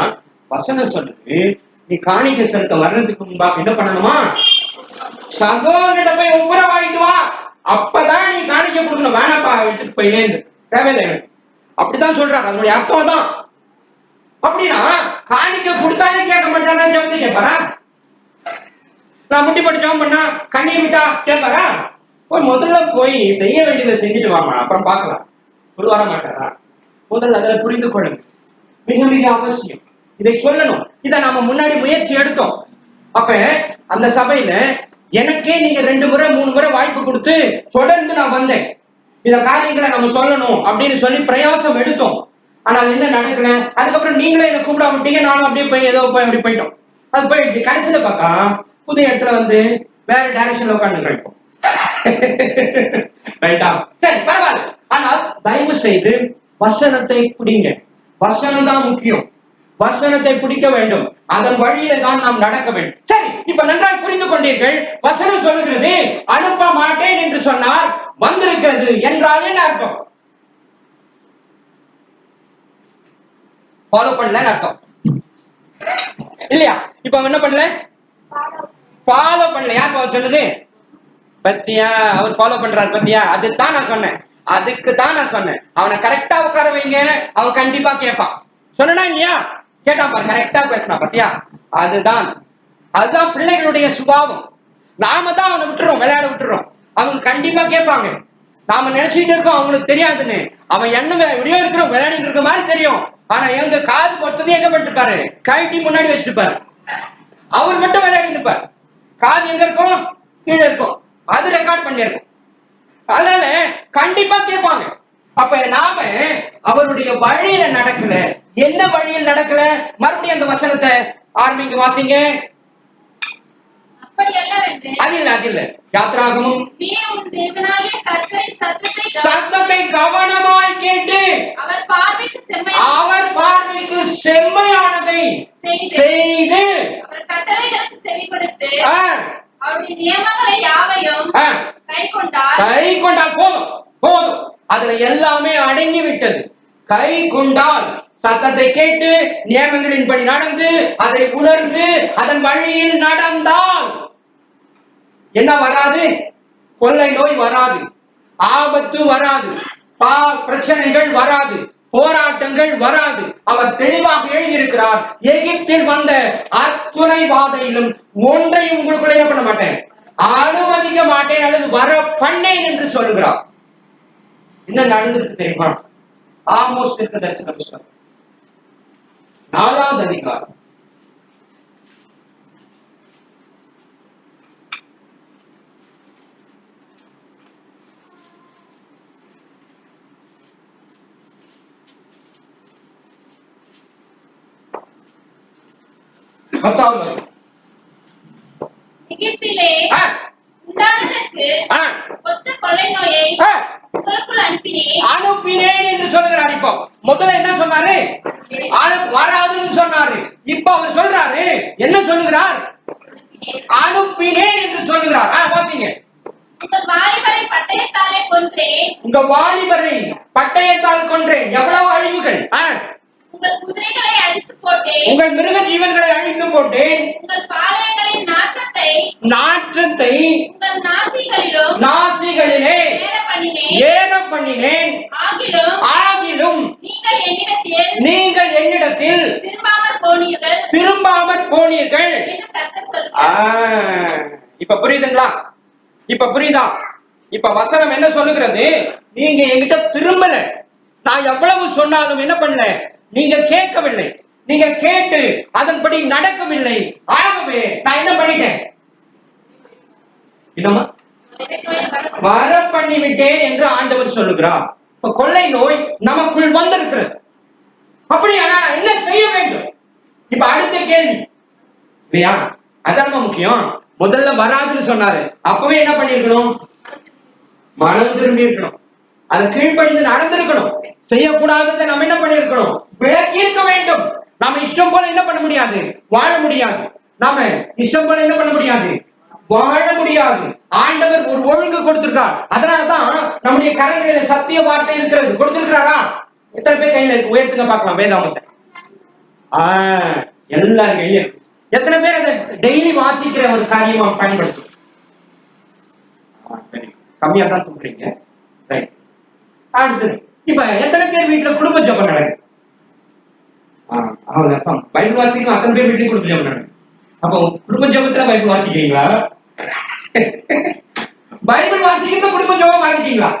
Speaker 1: வசனம் சொல்லுது, நீ காணிக்கை செலுத்த வர்றதுக்கு முன்பாக என்ன பண்ணணுமா, சகோதரிடம் போய் ஒப்புரவாயிட்டு வா, அப்பதான் நீ காணிக்கை கொடுக்கணும். வேணாப்பா விட்டுட்டு போயினே தேவையில்லை, அப்படித்தான் சொல்றாரு. அதனுடைய அர்த்தம் தான். அப்படின்னா காணிக்கை கொடுத்தாலே கேட்க மாட்டானா, ஜெபத்தை கேட்பாரா? நான் முட்டி போட்டு ஜெபம் பண்ணா கண்ணீர் விட்டா கேட்பாரா? முதல்ல போய் செய்ய வேண்டியதை செஞ்சுட்டு வாமா, அப்புறம் பார்க்கலாம். வர மாட்டாரா? முதல்ல அதை புரிந்து கொள்ளுங்க, மிக மிக அவசியம். இதை சொல்லணும். இதை நாம முன்னாடி முயற்சி எடுத்தோம். அப்ப அந்த சபையில எனக்கே நீங்க 2 முறை 3 முறை வாய்ப்பு கொடுத்து தொடர்ந்து நான் வந்தேன். இந்த காரியங்களை நம்ம சொல்லணும் அப்படின்னு சொல்லி பிரயாசம் எடுத்தோம். ஆனால் என்ன நடக்கல. அதுக்கப்புறம் நீங்களே என்ன கூப்பிட விட்டீங்க, நானும் அப்படியே போய் ஏதோ போய் அப்படி போயிட்டோம். அது போயிடுச்சு. கடைசியில பார்த்தா புது இடத்துல வந்து வேற டைரக்ஷன்ல உட்காந்து கிடைக்கும். ரைட்டா? சரி, பரவாயில்ல. ஆனால் தயவு செய்து வசனத்தை பிடிங்க. வசனம் தான் முக்கியம். வசனத்தை பிடிக்க வேண்டும். அதன் வழியில தான் நாம் நடக்க வேண்டும். சரி, இப்ப நன்றாக புரிந்து கொண்டீர்கள். வசனம் சொல்லுகிறது, அனுப்ப மாட்டேன் என்று சொன்னார், வந்திருக்கிறது என்றால் என்ன அர்த்தம்? ஃபாலோ பண்ணல அர்த்தம் இல்லையா? இப்ப என்ன பண்ணல, ஃபாலோ பண்ணல. யார் சொல்லுது? பத்தியா, அவர் ஃபாலோ பண்றாரு பத்தியா? அதுதான் நான் சொன்னேன், அதுக்கு தான் நான் சொன்னேன். அவனை கரெக்டா உட்கார வைங்க, அவன் கண்டிப்பா கேட்பான். சொன்னா இல்லையா? கேட்டா பாரு, கரெக்டா பேசினா பத்தியா? அதுதான் பிள்ளைகளுடைய சுபாவம். நாம தான் அவனை விட்டுறோம், விளையாட விட்டுறோம். அவங்க கண்டிப்பா கேட்பாங்க. நாம நினைச்சுட்டு இருக்கோம் அவங்களுக்கு தெரியாதுன்னு. அவன் என்ன விடியோ இருக்கிறோம், விளையாடிட்டு இருக்க மாதிரி தெரியும். ஆனா எங்க காது மொத்தத்தையும் எங்க பண்ணிருப்பாரு, கழட்டி முன்னாடி வச்சுட்டுப்பாரு. அவர் மட்டும் விளையாடிட்டு இருப்பாரு. காது எங்க இருக்கும், கீழே இருக்கும். அது ரெக்கார்ட் பண்ணிருக்கும். அதனால கண்டிப்பா கேட்பாங்க. அப்ப நாம அவருடைய வழியில நடக்கல. என்ன வழியில் நடக்கல? மறுபடியும் அந்த வசனத்தை ஆரம்பிங்க, வாசிங்க.
Speaker 2: இப்படி அல்லவென்று
Speaker 3: அது இல்ல யாத்ராகமும்
Speaker 2: நீ உன் தேவனாகிய கர்த்தரின்
Speaker 3: சத்தத்தை கவனமாய் கேட்டு
Speaker 2: அவர் பார்வைக்கு
Speaker 3: செம்மையானதை செய்து
Speaker 2: அவர் கட்டளைகளுக்கு செவி கொடுத்து
Speaker 3: ஆ,
Speaker 2: அவருடைய நியமங்களை யாவையும்
Speaker 3: ஆ,
Speaker 2: கை கொண்டார்
Speaker 3: கை கொண்டால் போதும் அதுல எல்லாமே அடங்கி விட்டது. கை கொண்டால் சத்தத்தை கேட்டு நியமங்களின்படி நடந்து அதை உணர்ந்து அதன் வழியில் நடந்தால் என்ன வராது? கொள்ளை நோய் வராது, ஆபத்து வராது, பிரச்சனைகள் வராது, போராட்டங்கள் வராது. அவர் தெளிவாக எழுதியிருக்கிறார், எகிப்தில் வந்த அத்துணை வாதையிலும் ஒன்றையும் உங்களுக்குள்ள என்ன பண்ண மாட்டேன், அனுமதிக்க மாட்டேன் அல்லது வர பண்ணேன் என்று சொல்லுகிறார். என்ன நடந்திருக்கு தெரியுமா? ஆமோஸ் தீர்க்கதரிசன புத்தகம் 4வது அதிகாரம் 10வது வசனம்.
Speaker 2: எகிப்திலே உண்டானதற்கு ஒத்த கொள்ளை நோயை உங்களுக்குள் அனுப்பினேன்
Speaker 3: என்று சொல்லுகிறார். இப்போ முதல்ல என்ன சொன்னாரு? வராதுன்னு சொன்னாரு. இப்ப அவர் சொல்றாரு, என்ன சொல்லுகிறார்? அனுப்பினேன் என்று சொல்லுகிறார். வாசிங்க.
Speaker 2: உங்கள் வாலிபரை பட்டயத்தாலே கொன்றேன்.
Speaker 3: உங்க வாலிபரை பட்டயத்தால் கொன்றேன். எவ்வளவு அழிவுகள்!
Speaker 2: உங்கள் குதிரைகளை அழித்து போட்டேன்.
Speaker 3: உங்கள் மிருக ஜீவன்களை அழித்து போட்டேன்.
Speaker 2: உங்கள் பாளையங்களின் நாற்றத்தை
Speaker 3: உங்கள்
Speaker 2: நாசிகளிலே
Speaker 3: ஏற பண்ணினேன். ஆகிலும் நீங்கள் என்னிடத்தில் திரும்பாமற் போனீர்கள். இப்ப புரியுதுங்களா? இப்ப புரியுதா? இப்ப வசனம் என்ன சொல்லுகிறது? நீங்க என்கிட்ட திரும்பல. நான் எவ்வளவு சொன்னாலும் என்ன பண்ணல, நீங்க கேட்கவில்லை. நீங்க கேட்டு அதன்படி நடக்கவில்லை. ஆகவே நான் என்ன பண்ணிட்டேன்? வர பண்ணிவிட்டேன் என்று ஆண்டவர் சொல்லுகிறார். இப்ப கொள்ளை நோய் நமக்குள் வந்திருக்கிறது. அப்படியானா என்ன செய்ய வேண்டும்? இப்ப அடுத்த கேள்வி இல்லையா? அதான் முக்கியம். முதல்ல வராதுன்னு சொன்னாரு, அப்பவே என்ன பண்ணிருக்கணும்? மனம் திரும்பி இருக்கணும். அதை கீழ்ப்படிந்து நடந்திருக்கணும். செய்யக்கூடாததை நம்ம என்ன பண்ணிருக்கணும்? விளக்கியிருக்க வேண்டும். நாம இஷ்டம் போல என்ன பண்ண முடியாது, வாழ முடியாது. நாம இஷ்டம் போல என்ன பண்ண முடியாது, வாழ முடியாது. ஆண்டவர் ஒரு ஒழுங்கு கொடுத்திருக்கார். அதனாலதான் நம்முடைய கரங்களில சத்திய வார்த்தை இருக்கிறது. கொடுத்திருக்கிறாரா? எத்தனை பேர் கையில இருக்கு? உயர்த்துங்க பார்க்கலாம். வேதாமத்தை எல்லாரும் கையில இருக்கு. எத்தனை பேர் அதை டெய்லி வாசிக்கிற ஒரு காரியமா பயன்படுத்தும்? கம்மியா தான் சொல்றீங்க. அடுத்தது, இப்ப எத்தனை பேர் வீட்டுல குடும்ப ஜபம் நடக்குது? பைபிள் வாசிக்கும் அத்தனை பேர் வீட்லயும் குடும்ப ஜபம் நடக்குது. அப்போ குடும்ப ஜபத்துல பைபிள் வாசிக்கிறீங்களா? பைபிள் வாசிக்கிறத குடும்ப ஜபம் வாசிக்கிறீங்களா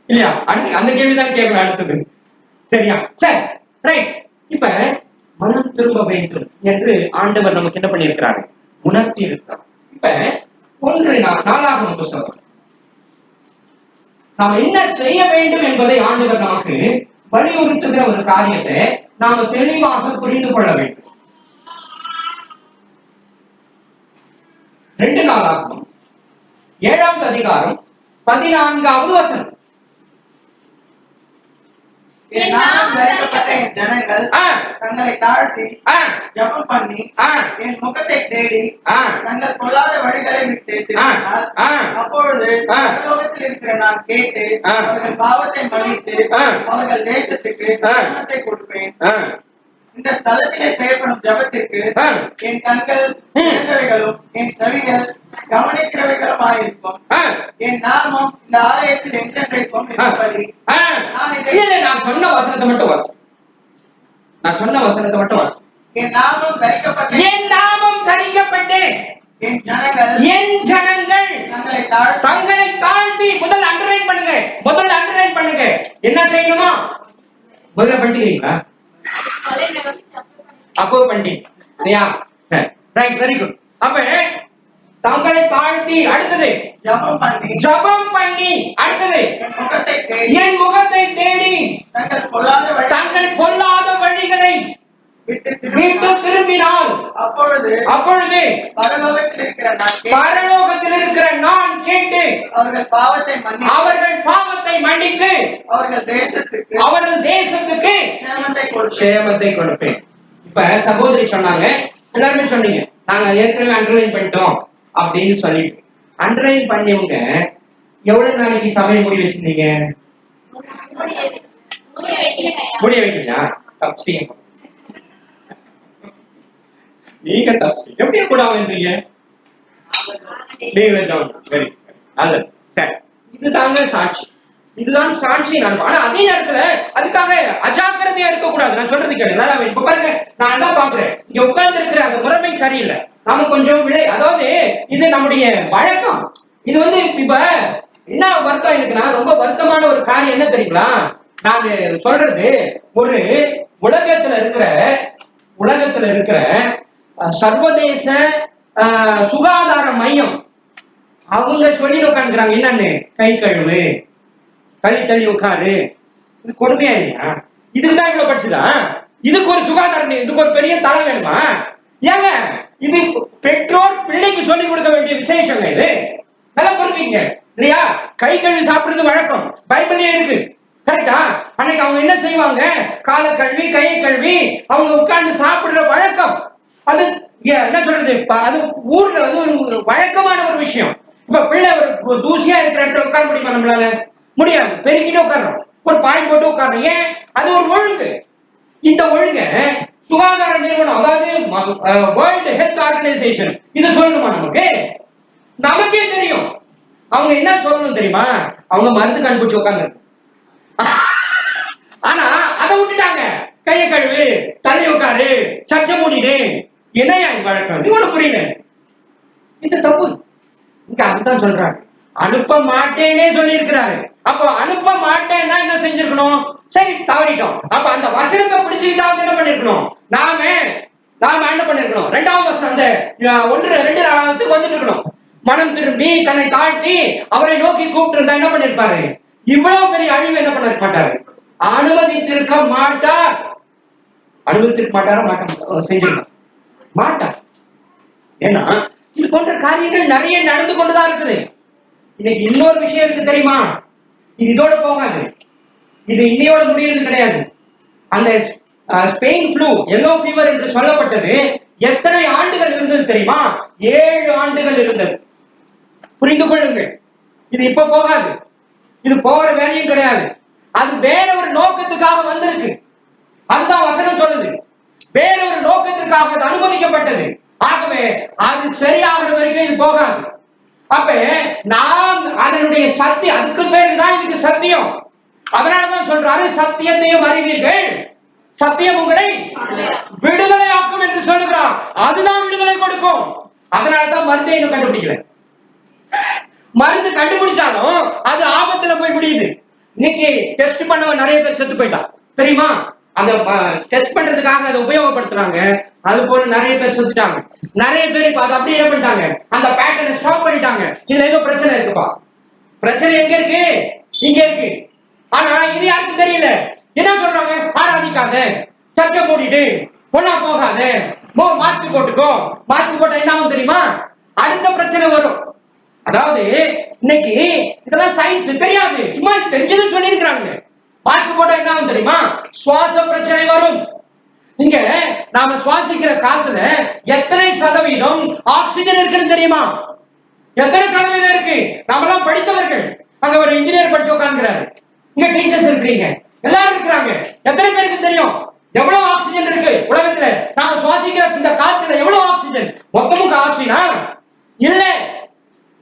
Speaker 3: இல்லையா? அடுத்து அந்த கேள்விதான் கேட்கணும். அடுத்தது சரியா? சரி, ரைட். இப்ப மனம் திரும்ப வேண்டும் என்று ஆண்டவர் நமக்கு என்ன பண்ணியிருக்கிறாரு? உணர்த்தி இருக்கிறார். இப்ப 1 நாளாகமம் புத்தகம் நாம் என்ன செய்ய வேண்டும் என்பதை ஆண்டவர் நமக்கு வலியுறுத்துகிற ஒரு காரியத்தை நாம தெளிவாக புரிந்து கொள்ள வேண்டும். 2 நாளாகமம் 7வது அதிகாரம் 14வது வசனம்.
Speaker 4: ஜனங்கள் தங்களை தாழ்த்தி ஜெபம் பண்ணி என் முகத்தை தேடி தங்கள் பொல்லாத வழிகளை விட்டு திரும்பினால் அப்பொழுது பரலோகத்தில் இருக்கிற நான் கேட்டு அவர்கள் பாவத்தை மன்னித்து அவர்கள் தேசத்துக்கு மரணத்தை கொடுப்பேன். இந்த ஸ்தலத்திலே செய்யப்படும் ஜபத்திற்கு என் கண்கள் இழந்தவைகளும் என் செவிகள் கவனிக்கிறவைகளும் ஆயிருக்கும். என் நாமம் இந்த ஆலயத்தில் என்றென்றைக்கும் இருப்படி
Speaker 3: நான் சொன்ன வசனத்தை மட்டும் வாசி. என் நாமம் தரிக்கப்பட்டேன். என் ஜனங்கள் தங்களை தாழ்த்தி முதல் அண்டர்லைன் பண்ணுங்க. என்ன செய்யணுமா? முதல்ல பண்ணிட்டீங்களா? அப்போ பண்ணிட்டீங்க. Right, very good. அப்ப தங்களை தாழ்த்தி, அடுத்தது ஜெபம் பண்ணி, அடுத்தது என் முகத்தை தேடி தங்கள் பொல்லாத வழிகளை விட்டு திரும்பினால்
Speaker 4: அப்பொழுது
Speaker 3: பரலோகத்தில் இருக்கிற நான் கேட்டு
Speaker 4: அவர்கள் பாவத்தை மன்னித்து அவர்கள் தேசத்துக்கு
Speaker 3: சேமத்தை கொடுப்பேன். இப்ப சகோதரி சொன்னாங்க, எல்லாருமே சொன்னீங்க நாங்க ஏற்கனவே அண்டர்லைன் பண்ணிட்டோம் அப்படின்னு சொல்லிட்டு. அண்டர்லைன் பண்ணியவங்க எவ்வளவு நாளைக்கு சபையை முடி வச்சிருந்தீங்க? முடிய வைக்கலையா? தப்பிச்சீங்க. நீங்க தப்பிச்சீங்க. எப்படி கூட இருந்தீங்க? சரி, நல்லது. சரி, இதுதாங்க சாட்சி. இதுதான் சாட்சி. ஆனா அதே நேரத்துல அதுக்காக அஜாக்கிரதையா இருக்க கூடாது. நான் சொல்றது கேட்க இப்ப பாருங்க, நான் தான் பாக்குறேன் இங்க உட்கார்ந்து இருக்கிற அந்த முறைமை சரியில்லை. நாம கொஞ்சம் அதாவது இது நம்முடைய வழக்கம். இது வந்து இப்ப என்ன வருத்தம் இருக்குன்னா, ரொம்ப வருத்தமான ஒரு காரியம் என்ன தெரியுங்களா? நான் சொல்றது ஒரு உலகத்துல இருக்கிற சர்வதேச சுகாதார மையம் அவங்க சொல்லி உட்காந்துக்கிறாங்க என்னன்னு, கை கழுவு, தள்ளி உட்காரு. இது கொடுமையா இல்லையா? இதுக்குதான் இவ்வளவு படிச்சுதா? இதுக்கு ஒரு சுகாதாரம், இதுக்கு ஒரு பெரிய தலை வேணுமா? ஏங்க இது பெற்றோர் பிள்ளைக்கு சொல்லிக் கொடுக்க வேண்டிய விசேஷங்க. இது நல்லா புரிஞ்சுங்க இல்லையா? கை கழுவி சாப்பிடுறது வழக்கம், பைபிளே இருக்கு. கரெக்டா? அன்னைக்கு அவங்க என்ன செய்வாங்க? காலை கழுவி கையை கழுவி அவங்க உட்கார்ந்து சாப்பிடுற வழக்கம். அது என்ன சொல்றது, அது ஊர்ல வந்து ஒரு வழக்கமான ஒரு விஷயம். இப்ப பிள்ளை ஒரு தூசியா இருக்கிற இடத்துல உட்கார முடியுமா? நம்மளால முடியாது. பெருக்கிட்டு உட்கார்றோம், ஒரு பாய் போட்டு உட்கார்றோம். ஏன்? அது ஒரு ஒழுங்கு. இந்த ஒழுங்க சுகாதார நிறுவனம், அதாவது வேர்ல்டு ஹெல்த் ஆர்கனைசேஷன் இது சொல்லணுமா? நமக்கே தெரியும். அவங்க என்ன சொல்லணும் தெரியுமா? அவங்க மருந்து கண்டுபிடிச்சு உட்கார்ந்து, ஆனா அதை விட்டுட்டாங்க. கையை கழுவு, தள்ளி உட்காரு, சச்சை மூடிடு. என்னையா இது வழக்கம்? இது ஒண்ணு புரியல. இந்த தப்பு இங்க அதுதான் சொல்றாங்க. அனுப்ப மாட்டேனே சொல்லி இருக்கிறாரு. அப்போ அனுப்ப மாட்டேன்னா என்ன செஞ்சிருக்கணும்? சரி, தவறிட்டோம். அப்ப அந்த வசனத்தை பிடிச்சுக்கிட்டாவது என்ன பண்ணிருக்கணும்? நாம என்ன பண்ணிருக்கணும்? 2வது வசனம், அந்த 1:2 வந்துட்டு இருக்கணும். மனம் திரும்பி தன்னை தாழ்த்தி அவரை நோக்கி கூப்பிட்டு இருந்தா என்ன பண்ணிருப்பாரு? இவ்வளவு பெரிய அழிவு என்ன பண்ண மாட்டாரு? அனுமதித்திருக்க மாட்டார். அனுமதித்திருக்க மாட்டாரா? செஞ்சிருக்க மாட்டார். ஏன்னா இது போன்ற காரியங்கள் நிறைய நடந்து கொண்டுதான் இருக்குது. இன்னைக்கு இன்னொரு விஷயம் இருக்கு தெரியுமா? இது இதோட போகாது. இது இன்னையோட முடியறது கிடையாது. அந்த ஸ்பெயின் ஃப்ளூ, எல்லோ ஃபீவர் என்று சொல்லப்பட்டது எத்தனை ஆண்டுகள் இருந்தது தெரியுமா? 7 ஆண்டுகள் இருந்தது. புரிந்து கொள்ளுங்கள். இது இப்ப போகாது. இது போகிற வேலையும் கிடையாது. அது வேற ஒரு நோக்கத்துக்காக வந்திருக்கு. அதுதான் வசனம் சொல்லுது. வேற ஒரு நோக்கத்திற்காக அது அனுமதிக்கப்பட்டது. ஆகவே அது சரியாகிற வரைக்கும் இது போகாது. அப்ப நாம் அதனுடைய சத்தியம், அதுக்கு பேருதான் இதுக்கு சத்தியம். அதனாலதான் சொல்றாரு, சத்தியத்தையும் அறிவீர்கள், சத்தியம் உங்களை விடுதலை ஆக்கும் என்று சொல்லுகிறார். அதுதான் விடுதலை கொடுக்கும். அதனாலதான் மருந்தை இன்னும் கண்டுபிடிக்கல. மருந்து கண்டுபிடிச்சாலும் அது ஆபத்துல போய் முடியுது. இன்னைக்கு டெஸ்ட் பண்ணவன் நிறைய பேர் செத்து போயிட்டான் தெரியுமா? அந்த டெஸ்ட் பண்றதுக்காக அதை உபயோகப்படுத்துறாங்க. அது போல நிறைய பேர் செத்துட்டாங்க. நிறைய பேர் இப்ப அதை அப்படியே என்ன பண்ணிட்டாங்க? அந்த பேட்டர்னை ஸ்டாப் பண்ணிட்டாங்க. இதுல ஏதோ பிரச்சனை இருக்குப்பா. பிரச்சனை எங்க இருக்கு? இங்க இருக்கு. ஆனா இது யாருக்கும் தெரியல. என்ன சொல்றாங்க? ஆராதிக்காத, சர்ச்சை போட்டுட்டு பொண்ணா போகாத, மாஸ்க் போட்டுக்கோ. மாஸ்க் போட்டா என்ன ஆகும் தெரியுமா? அடுத்த பிரச்சனை வரும். அதாவது இன்னைக்கு இதெல்லாம் சயின்ஸ் தெரியாது, சும்மா தெரிஞ்சது சொல்லி இருக்கிறாங்க. மாஸ்க் போட்டா என்ன ஆகும் தெரியுமா? சுவாச பிரச்சனை வரும். இங்க நாம சுவாசிக்கிற காத்துல எத்தனை சதவீதம் ஆக்சிஜன் இருக்குன்னு தெரியுமா? எத்தனை சதவீதம் இருக்கு? நாமெல்லாம் படித்தவர்கள். அங்க ஒரு இன்ஜினியர் படிச்சு உட்கார்ந்துறாரு. இங்க டீச்சர்ஸ் இருக்கிறீங்க, எல்லாரும் இருக்கிறாங்க. எத்தனை பேருக்கு தெரியும் எவ்வளவு ஆக்சிஜன் இருக்கு உலகத்துல? நாம சுவாசிக்கிற இந்த காத்துல எவ்வளவு ஆக்சிஜன்? மொத்தமும் ஆக்சிஜனா? இல்ல,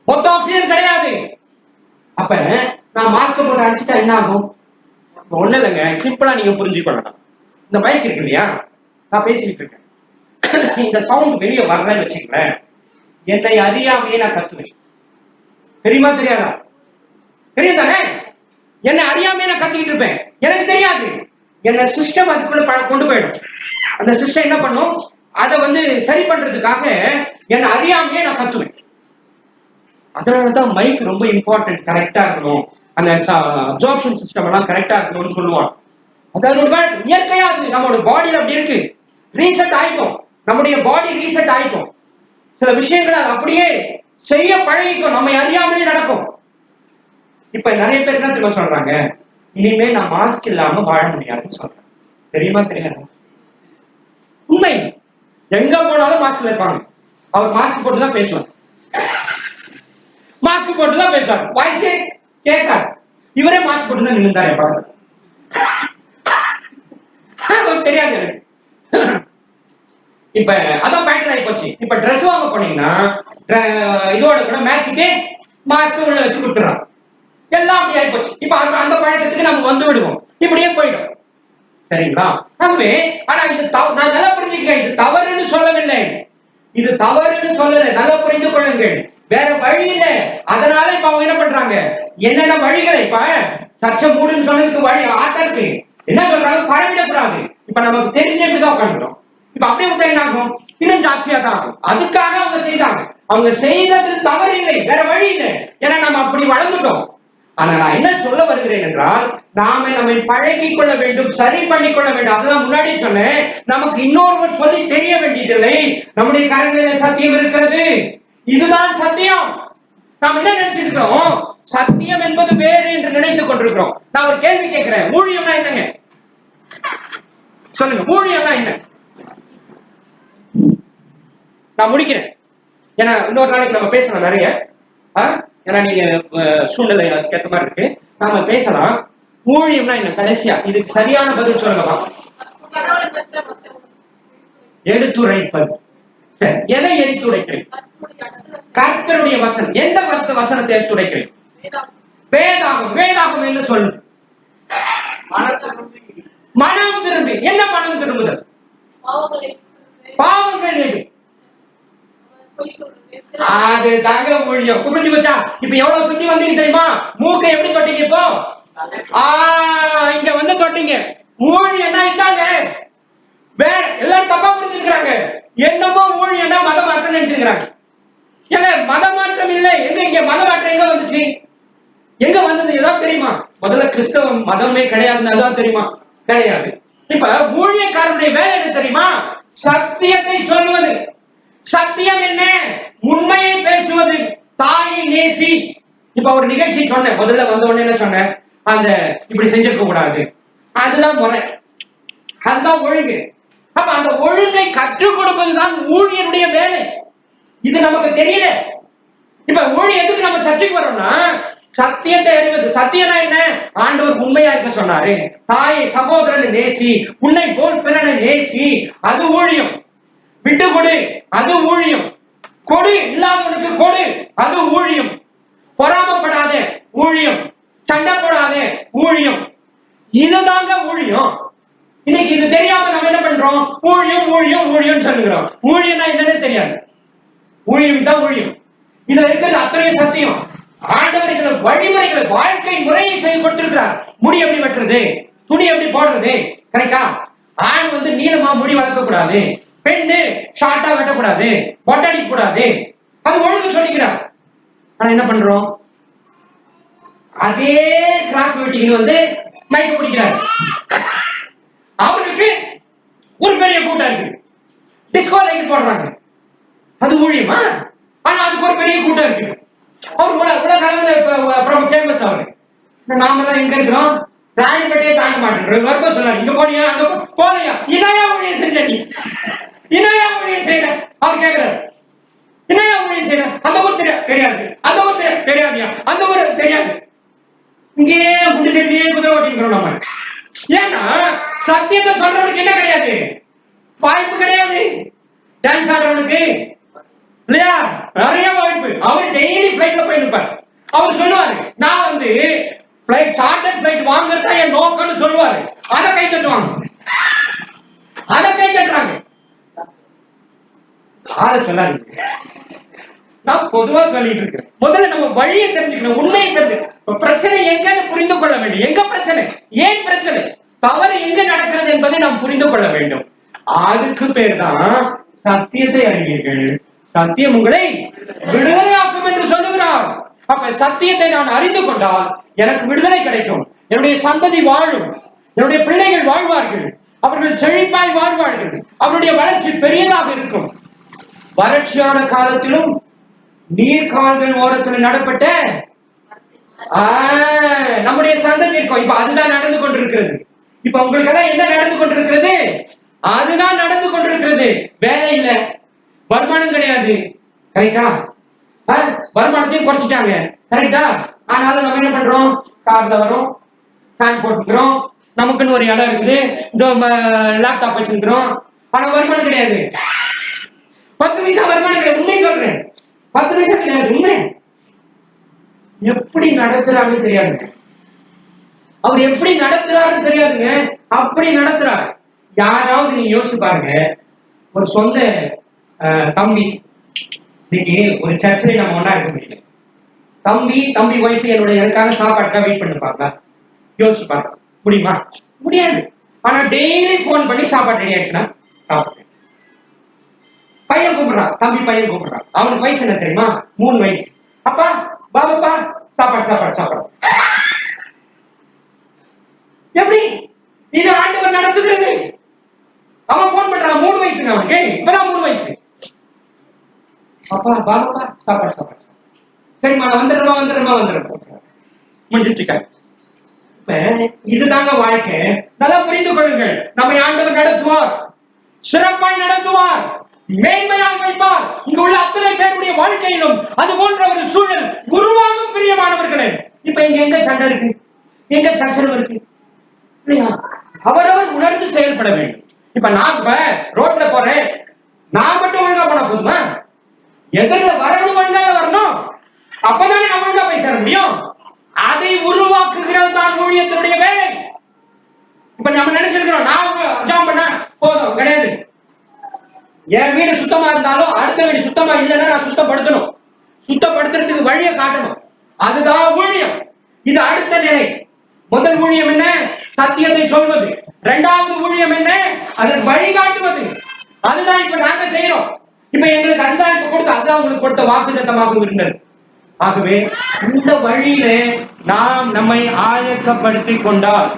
Speaker 3: மொத்த ஆக்சிஜன் கிடையாது. அப்ப நான் மாஸ்க் போட்டு அடிச்சுட்டா என்ன ஆகும்? ஒண்ணு இல்லைங்க, சிம்பிளா நீங்க புரிஞ்சுக்கொள்ளலாம். இந்த மைக் இருக்கு இல்லையா, நான் பேசிட்டு இருக்கேன். இந்த சவுண்ட் வெளியே வரலன்னு வச்சுக்கல, என்னை அறியாமையே நான் கத்துவேன். தெரியுமா தெரியாதா? தெரியும் தானே? என்னை அறியாமையே நான் கத்திக்கிட்டு இருப்பேன். எனக்கு தெரியாது. என்ன சிஸ்டம் அதுக்குள்ள கொண்டு போயிடும். அந்த சிஸ்டம் என்ன பண்ணும்? அதை சரி பண்றதுக்காக என்னை அறியாமையே நான் கத்துவேன். அதனாலதான் மைக் ரொம்ப இம்பார்ட்டன்ட். கரெக்டா இருக்கணும், அந்த அப்சார்ப்ஷன் சிஸ்டம் எல்லாம் கரெக்டா இருக்கணும்னு சொல்லுவாங்க. அதாவது இயற்கையா நம்மளோட பாடியில அப்படி இருக்கு. ரீசெட் ஆயிக்கும், நம்முடைய பாடி ரீசெட் ஆயிக்கும். சில விஷயங்களை அது அப்படியே செய்ய பழகிக்கும், நம்ம அறியாமலே நடக்கும். இப்ப நிறைய பேர் என்ன தெரியுமா சொல்றாங்க, இனிமே நான் மாஸ்க் இல்லாம வாழ முடியாதுன்னு சொல்றேன். தெரியுமா தெரியாது? உண்மை. எங்க போனாலும் மாஸ்க் இருப்பாங்க. அவர் மாஸ்க் போட்டுதான் பேசுவார், மாஸ்க் போட்டுதான் பேசுவார், வாய்ஸே கேட்காது. இவரே மாஸ்க் போட்டுதான் நின்றுந்தாரு பாருங்க. தெரியாது எனக்கு. இப்ப அதான் பேட்டர் ஆகி போச்சு. இப்ப ட்ரெஸ் வாங்க போனீங்கன்னா இதோட கூட மேட்சுக்கு மாஸ்க் உள்ள வச்சு கொடுத்துறாங்க. எல்லாம் அப்படி ஆகி போச்சு. இப்ப அந்த பழக்கத்துக்கு நம்ம வந்து விடுவோம், இப்படியே போயிடும். சரிங்களா? ஆகவே ஆனா இது நான் நல்லா புரிஞ்சுக்கிறேன், இது தவறுன்னு சொல்லவில்லை, இது தவறுன்னு சொல்லல, நல்லா புரிந்து கொள்ளுங்கள். வேற வழி இல்ல. அதனால இப்ப அவங்க என்ன பண்றாங்க, என்னென்ன வழிகளை, இப்ப சர்ச்சை மூடுன்னு சொன்னதுக்கு வழி ஆட்டா இருக்கு. என்ன சொல்றாங்க, பரவிடக்கூடாது. இப்ப நமக்கு தெரிஞ்சே இப்படிதான் உட்காந்துடும். இப்ப அப்படியே விட்டா என்ன ஆகும், இன்னும் ஜாஸ்தியா தான் ஆகும். அதுக்காக அவங்க செய்தாங்க. அவங்க செய்தது தவறு இல்லை, வேற வழி இல்லை. ஏன்னா நம்ம அப்படி வளர்ந்துட்டோம். ஆனா நான் என்ன சொல்ல வருகிறேன் என்றால், நாம நம்மை பழகிக் கொள்ள வேண்டும், சரி பண்ணிக் கொள்ள வேண்டும். அதுதான் முன்னாடி சொன்னேன், நமக்கு இன்னொருவர் சொல்லி தெரிய வேண்டியதில்லை. நம்முடைய கரங்களில் சத்தியம் இருக்கிறது, இதுதான் சத்தியம். நாம் என்ன நினைச்சிருக்கிறோம், சத்தியம் என்பது வேறு என்று நினைத்துக் கொண்டிருக்கிறோம். நான் ஒரு கேள்வி கேட்கிறேன், ஊழியம்னா என்னங்க சொல்லுங்க, ஊழியம்னா என்ன? நான் முடிக்கிறேன், ஏன்னா இன்னொரு நாளைக்கு நம்ம பேசலாம் நிறைய. ஏன்னா நீங்க சூழ்நிலை ஏற்ற மாதிரி இருக்கு, நாம பேசலாம். ஊழியம்னா என்ன? கடைசியா இதுக்கு சரியான பதில் சொல்லுங்க. எடுத்துரைப்பது. சரி, எதை எடுத்துரைக்கிறேன்? கர்த்தருடைய வசனம். எந்த வசனத்தை எடுத்துரைக்கிறேன்? வேதாகம். வேதாகம் என்ன சொல்லு? மனம் திரும்பி. என்ன மனம் திரும்புதல்? பாவங்கள் எது? அது தாங்க ஊழியம். புரிஞ்சு வச்சா? இப்ப எவ்வளவு சுத்தி வந்தீங்க தெரியுமா? மூக்கை எப்படி தொட்டீங்க இப்போ? இங்க வந்து தொட்டீங்க. ஊழியம்னா இதாங்க. வேற எல்லாரும் தப்பா புரிஞ்சுக்கிறாங்க. என்னமோ ஊழியம்னா மத மாற்றம் நினைச்சுக்கிறாங்க. ஏங்க மத மாற்றம் இல்லை. இங்க மத மாற்றம் எங்க வந்துச்சு? எங்க வந்தது ஏதாவது தெரியுமா? முதல்ல கிறிஸ்தவம் மதமே கிடையாதுன்னு அதான் தெரியுமா? கிடையாது. இப்ப ஊழியக்காரனுடைய வேலை என்ன தெரியுமா? சத்தியத்தை சொல்வது. சத்தியம் என்ன? உண்மையை பேசுவது, தாயை நேசி. இப்ப ஒரு நிகழ்ச்சி சொன்னேன், முதல்ல வந்த உடனே என்ன சொன்னேன், அந்த இப்படி செஞ்சிருக்க கூடாது, அதுதான் முறை, அதுதான் ஒழுங்கு. அப்ப அந்த ஒழுங்கை கற்றுக் கொடுப்பதுதான் ஊழியனுடைய வேலை. இது நமக்கு தெரியல. இப்ப ஊழிய எதுக்கு நம்ம சர்ச்சைக்கு வரோம்னா, சத்தியத்தை அறிவது. சத்தியம்னா என்ன? ஆண்டவர் உண்மையா இருக்க சொன்னாரு, தாயை சகோதரனை நேசி, உன்னை போல் பிறனை நேசி, அது ஊழியம். விட்டு கொடு, அது ஊழியம். கொடு, இல்லாதவனுக்கு கொடு, அது ஊழியம். பொறாமப்படாத, ஊழியம். சண்டை போடாத, ஊழியம். இதுதாங்க ஊழியம். இன்னைக்கு இது தெரியாம நம்ம என்ன பண்றோம், ஊழியம் ஊழியம் ஊழியம் சொல்லுகிறோம். ஊழியம்னா என்னன்னே தெரியாது. ஊழியம் தான் ஊழியம். இதுல இருக்கிறது அத்தனை சத்தியம். ஆண்டவர் இதுல வழிமுறைகளை, வாழ்க்கை முறையை செய்து கொடுத்திருக்கிறார். முடி எப்படி வெட்டுறது, துணி எப்படி போடுறது, கரெக்டா? ஆண் வந்து நீளமா முடி வளர்க்க கூடாது, பெண்ணு ஷார்ட்டா வெட்டக்கூடாது, பொட்டடிக்க கூடாது, அது ஒழுங்கு சொல்லிக்கிறார். ஆனா என்ன பண்றோம், அதே கிராஸ் வெட்டிங் வந்து மைக்க பிடிக்கிறார். அவருக்கு ஒரு பெரிய கூட்டம் இருக்கு, டிஸ்கோ லைட் போடுறாங்க, அது ஊழியமா? ஆனா அதுக்கு ஒரு பெரிய கூட்டம் இருக்கு. அவர் உலக ஃபேமஸ். அவரு நாம தான் எங்க இருக்கிறோம், ராணிப்பேட்டையே தாண்ட மாட்டேன். வரும்போது சொன்னார், இங்க போனியா, அங்க போனியா, இணையா ஊழியம் செஞ்ச நீ, இணையா ஊழியம் செய்யற. அவர் கேட்கிறார், இணையா ஊழியம் செய்யற, அந்த ஊர் தெரியாது, அந்த ஊர் தெரியாதியா, அந்த ஊர் தெரியாது. இங்கே குடிச்செடியே குதிரை ஓட்டிக்கிறோம் நம்ம. ஏன்னா சத்தியத்தை சொல்றவனுக்கு என்ன கிடையாது, வாய்ப்பு கிடையாது. டான்ஸ் ஆடுறவனுக்கு இல்லையா நிறைய வாய்ப்பு. அவர் டெய்லி பிளைட்ல போயிருப்பார். அவர் சொல்லுவாரு, நான் வந்து பிளைட் சார்ட்டர்ட் பிளைட் வாங்குறதா என் நோக்கம்னு சொல்லுவாரு. அதை கை தட்டுவாங்க, அதை கை தட்டுறாங்க. ஆள சொல்லாது, நான் பொதுவா சொல்லிட்டு இருக்கேன். முதல்ல நம்ம வழியை தெரிஞ்சுக்கணும், உண்மையை தெரிஞ்சு பிரச்சனை எங்கன்னு புரிந்து கொள்ள வேண்டும். எங்க பிரச்சனை, ஏன் பிரச்சனை, தவறு எங்க நடக்கிறது என்பதை நாம் புரிந்து கொள்ள வேண்டும். அதுக்கு பேர் தான் சத்தியத்தை அறிவீர்கள், சத்தியம் உங்களை விடுதலையாக்கும் என்று சொல்லுகிறார். அப்ப சத்தியத்தை நான் அறிந்து கொண்டால் எனக்கு விடுதலை கிடைக்கும், என்னுடைய சந்ததி வாழும், என்னுடைய பிள்ளைகள் வாழ்வார்கள். அவர்கள் செழிப்பாய் வாழ்வார்கள். அவருடைய வளர்ச்சி பெரியதாக இருக்கும். வறட்சியான காலத்திலும் நீர்கால்கள் ஓரத்தில் நடப்பட்ட நம்முடைய சந்ததி இருக்கும். இப்ப அதுதான் நடந்து கொண்டிருக்கிறது. இப்ப உங்களுக்கு எல்லாம் என்ன நடந்து கொண்டிருக்கிறது? அதுதான் நடந்து கொண்டிருக்கிறது. வேலை இல்லை, வருமானம் கிடையாது. கரெக்டா? வருமானத்தையும் குறைச்சிட்டாங்க. கரெக்டா? ஆனாலும் நம்ம என்ன பண்றோம்? கார்ல வரோம், ஃபேன் போட்டுக்கிறோம், நமக்குன்னு ஒரு இடம் இருக்குது, இந்த லேப்டாப் வச்சிருக்கிறோம். ஆனா வருமானம் கிடையாது. 10 பைசா வருமானம் கிடையாது. உண்மை சொல்றேன், 10 பைசா கிடையாது. உண்மை. எப்படி நடத்துறாருன்னு தெரியாதுங்க. அவர் எப்படி நடத்துறாருன்னு தெரியாதுங்க. அப்படி நடத்துறாரு. யாராவது நீங்க யோசிச்சு பாருங்க. ஒரு சொந்த தம்பி, இன்னைக்கு ஒரு சர்ச்சை நம்ம ஒண்ணா இருக்க முடியல. தம்பி ஒய்ஃப் எனக்காக சாப்பாட்டுக்காக வெயிட் பண்ணிருப்பாங்களா? யோசிச்சு பாருங்க. முடியுமா? முடியாது. ஆனா டெய்லி போன் பண்ணி சாப்பாடு ரெடி ஆயிடுச்சுன்னா சாப்பிட்டு பையன் கூப்பிடுறான், தம்பி பையன் கூப்பிடுறான். அவனுக்கு வயசு என்ன தெரியுமா? 3 வயசு. அப்பா பாபாப்பா சாப்பாடு. எப்படி இது ஆண்டவர் நடத்துகிறது? அவன் போன் பண்றான். 3 வயசுங்க அவனுக்கு. இப்பதான் 3 வயசு. அப்பா பாபாப்பா சாப்பாடு. சரிம்மா வந்துடுறோம். முடிச்சுக்க. இதுதாங்க வாழ்க்கை. நல்லா புரிந்து கொள்ளுங்கள். நம்மை ஆண்டவர் நடத்துவார், சிறப்பாய் நடத்துவார், மேன்மையாக வைப்பார். இங்கு உள்ள அத்தனை பேருடைய வாழ்க்கையிலும் அது போன்ற ஒரு சூழல் உருவாகும். பிரியமானவர்களே, இப்ப இங்க எங்க சண்டை இருக்கு? எங்க சச்சரவு இருக்கு? அவரவர் உணர்ந்து செயல்பட வேண்டும். இப்ப நான் ரோட்ல போறேன், நான் மட்டும் ஒழுங்கா போனா போதுமா? எதிரில் வரணும், ஒழுங்காக வரணும். அப்பதானே நம்ம ஒழுங்கா போய் சேர முடியும். அதை உருவாக்குகிறது தான் ஊழியத்தினுடைய வேலை. இப்ப நம்ம நினைச்சிருக்கிறோம், நான் ஜாம் பண்ண போதும். கிடையாது. என் வீடு சுத்தமா இருந்தாலும் அடுத்த வீடு சுத்தமா இல்லைன்னா நான் சுத்தப்படுத்தணும். சுத்தப்படுத்துறதுக்கு வழியை காட்டணும். அதுதான் ஊழியம். இது அடுத்த நிலை. முதல் ஊழியம் என்ன? சத்தியத்தை சொல்வது. 2வது ஊழியம் என்ன? அதற்கு வழிகாட்டுவது. அதுதான் இப்ப நாங்க செய்யறோம். இப்ப எங்களுக்கு அதுதான் இப்ப கொடுத்து, அதுதான் உங்களுக்கு கொடுத்த வாக்குத்தத்தமாக இருந்தது. ஆகவே இந்த வழியிலே நாம் நம்மை ஆயத்தப்படுத்திக் கொண்டால்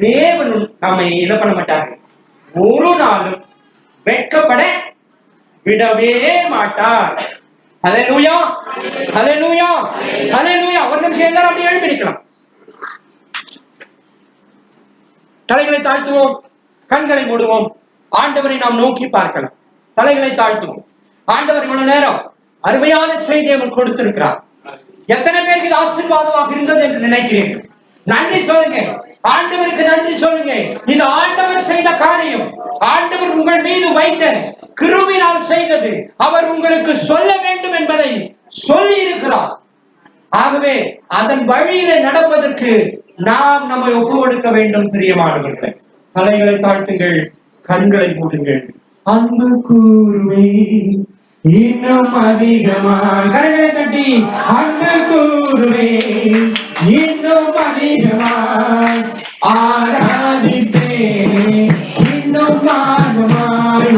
Speaker 3: தேவன் நம்மை இதை பண்ண மாட்டார்கள். ஒரு நாளும் வெட்கப்பட விடவே மாட்டார். ஹல்லேலூயா, ஹல்லேலூயா, ஹல்லேலூயா. ஒரு நிமிஷம் எல்லாரும் அப்படியே எழுப்பிக்கலாம். தலைகளை தாழ்த்துவோம், கண்களை மூடுவோம். ஆண்டவரை நாம் நோக்கி பார்க்கலாம். தலைகளை தாழ்த்துவோம். ஆண்டவர் இவ்வளவு நேரம் அருமையான செய்தி அவர் கொடுத்திருக்கிறார். எத்தனை பேருக்கு இது ஆசீர்வாதமாக இருந்தது என்று நினைக்கிறீர்கள்? நன்றி சொல்லுங்க. ஆண்டவருக்கு நன்றி சொல்லுங்க. இது ஆண்டவர் செய்த காரியம். ஆண்டவர் உங்கள் மீது வைத்த கிருபையினால் செய்தது. அவர் உங்களுக்கு சொல்ல வேண்டும் என்பதை சொல்லி இருக்கிறார். ஆகவே அதன் வழியில நடப்பதற்கு நாம் நம்மை ஒப்பு கொடுக்க வேண்டும். பிரியமானவர்களே, தலைகளை தாழ்த்துங்கள், கண்களை மூடுங்கள். அன்பு கூறுவே இன்னும் அதிகமாக, கரங்களை தட்டி அன்பு கூறுவே இன்னும் அதிகமாக, ஆராதிப்பே இன்னும் அதிகமாய்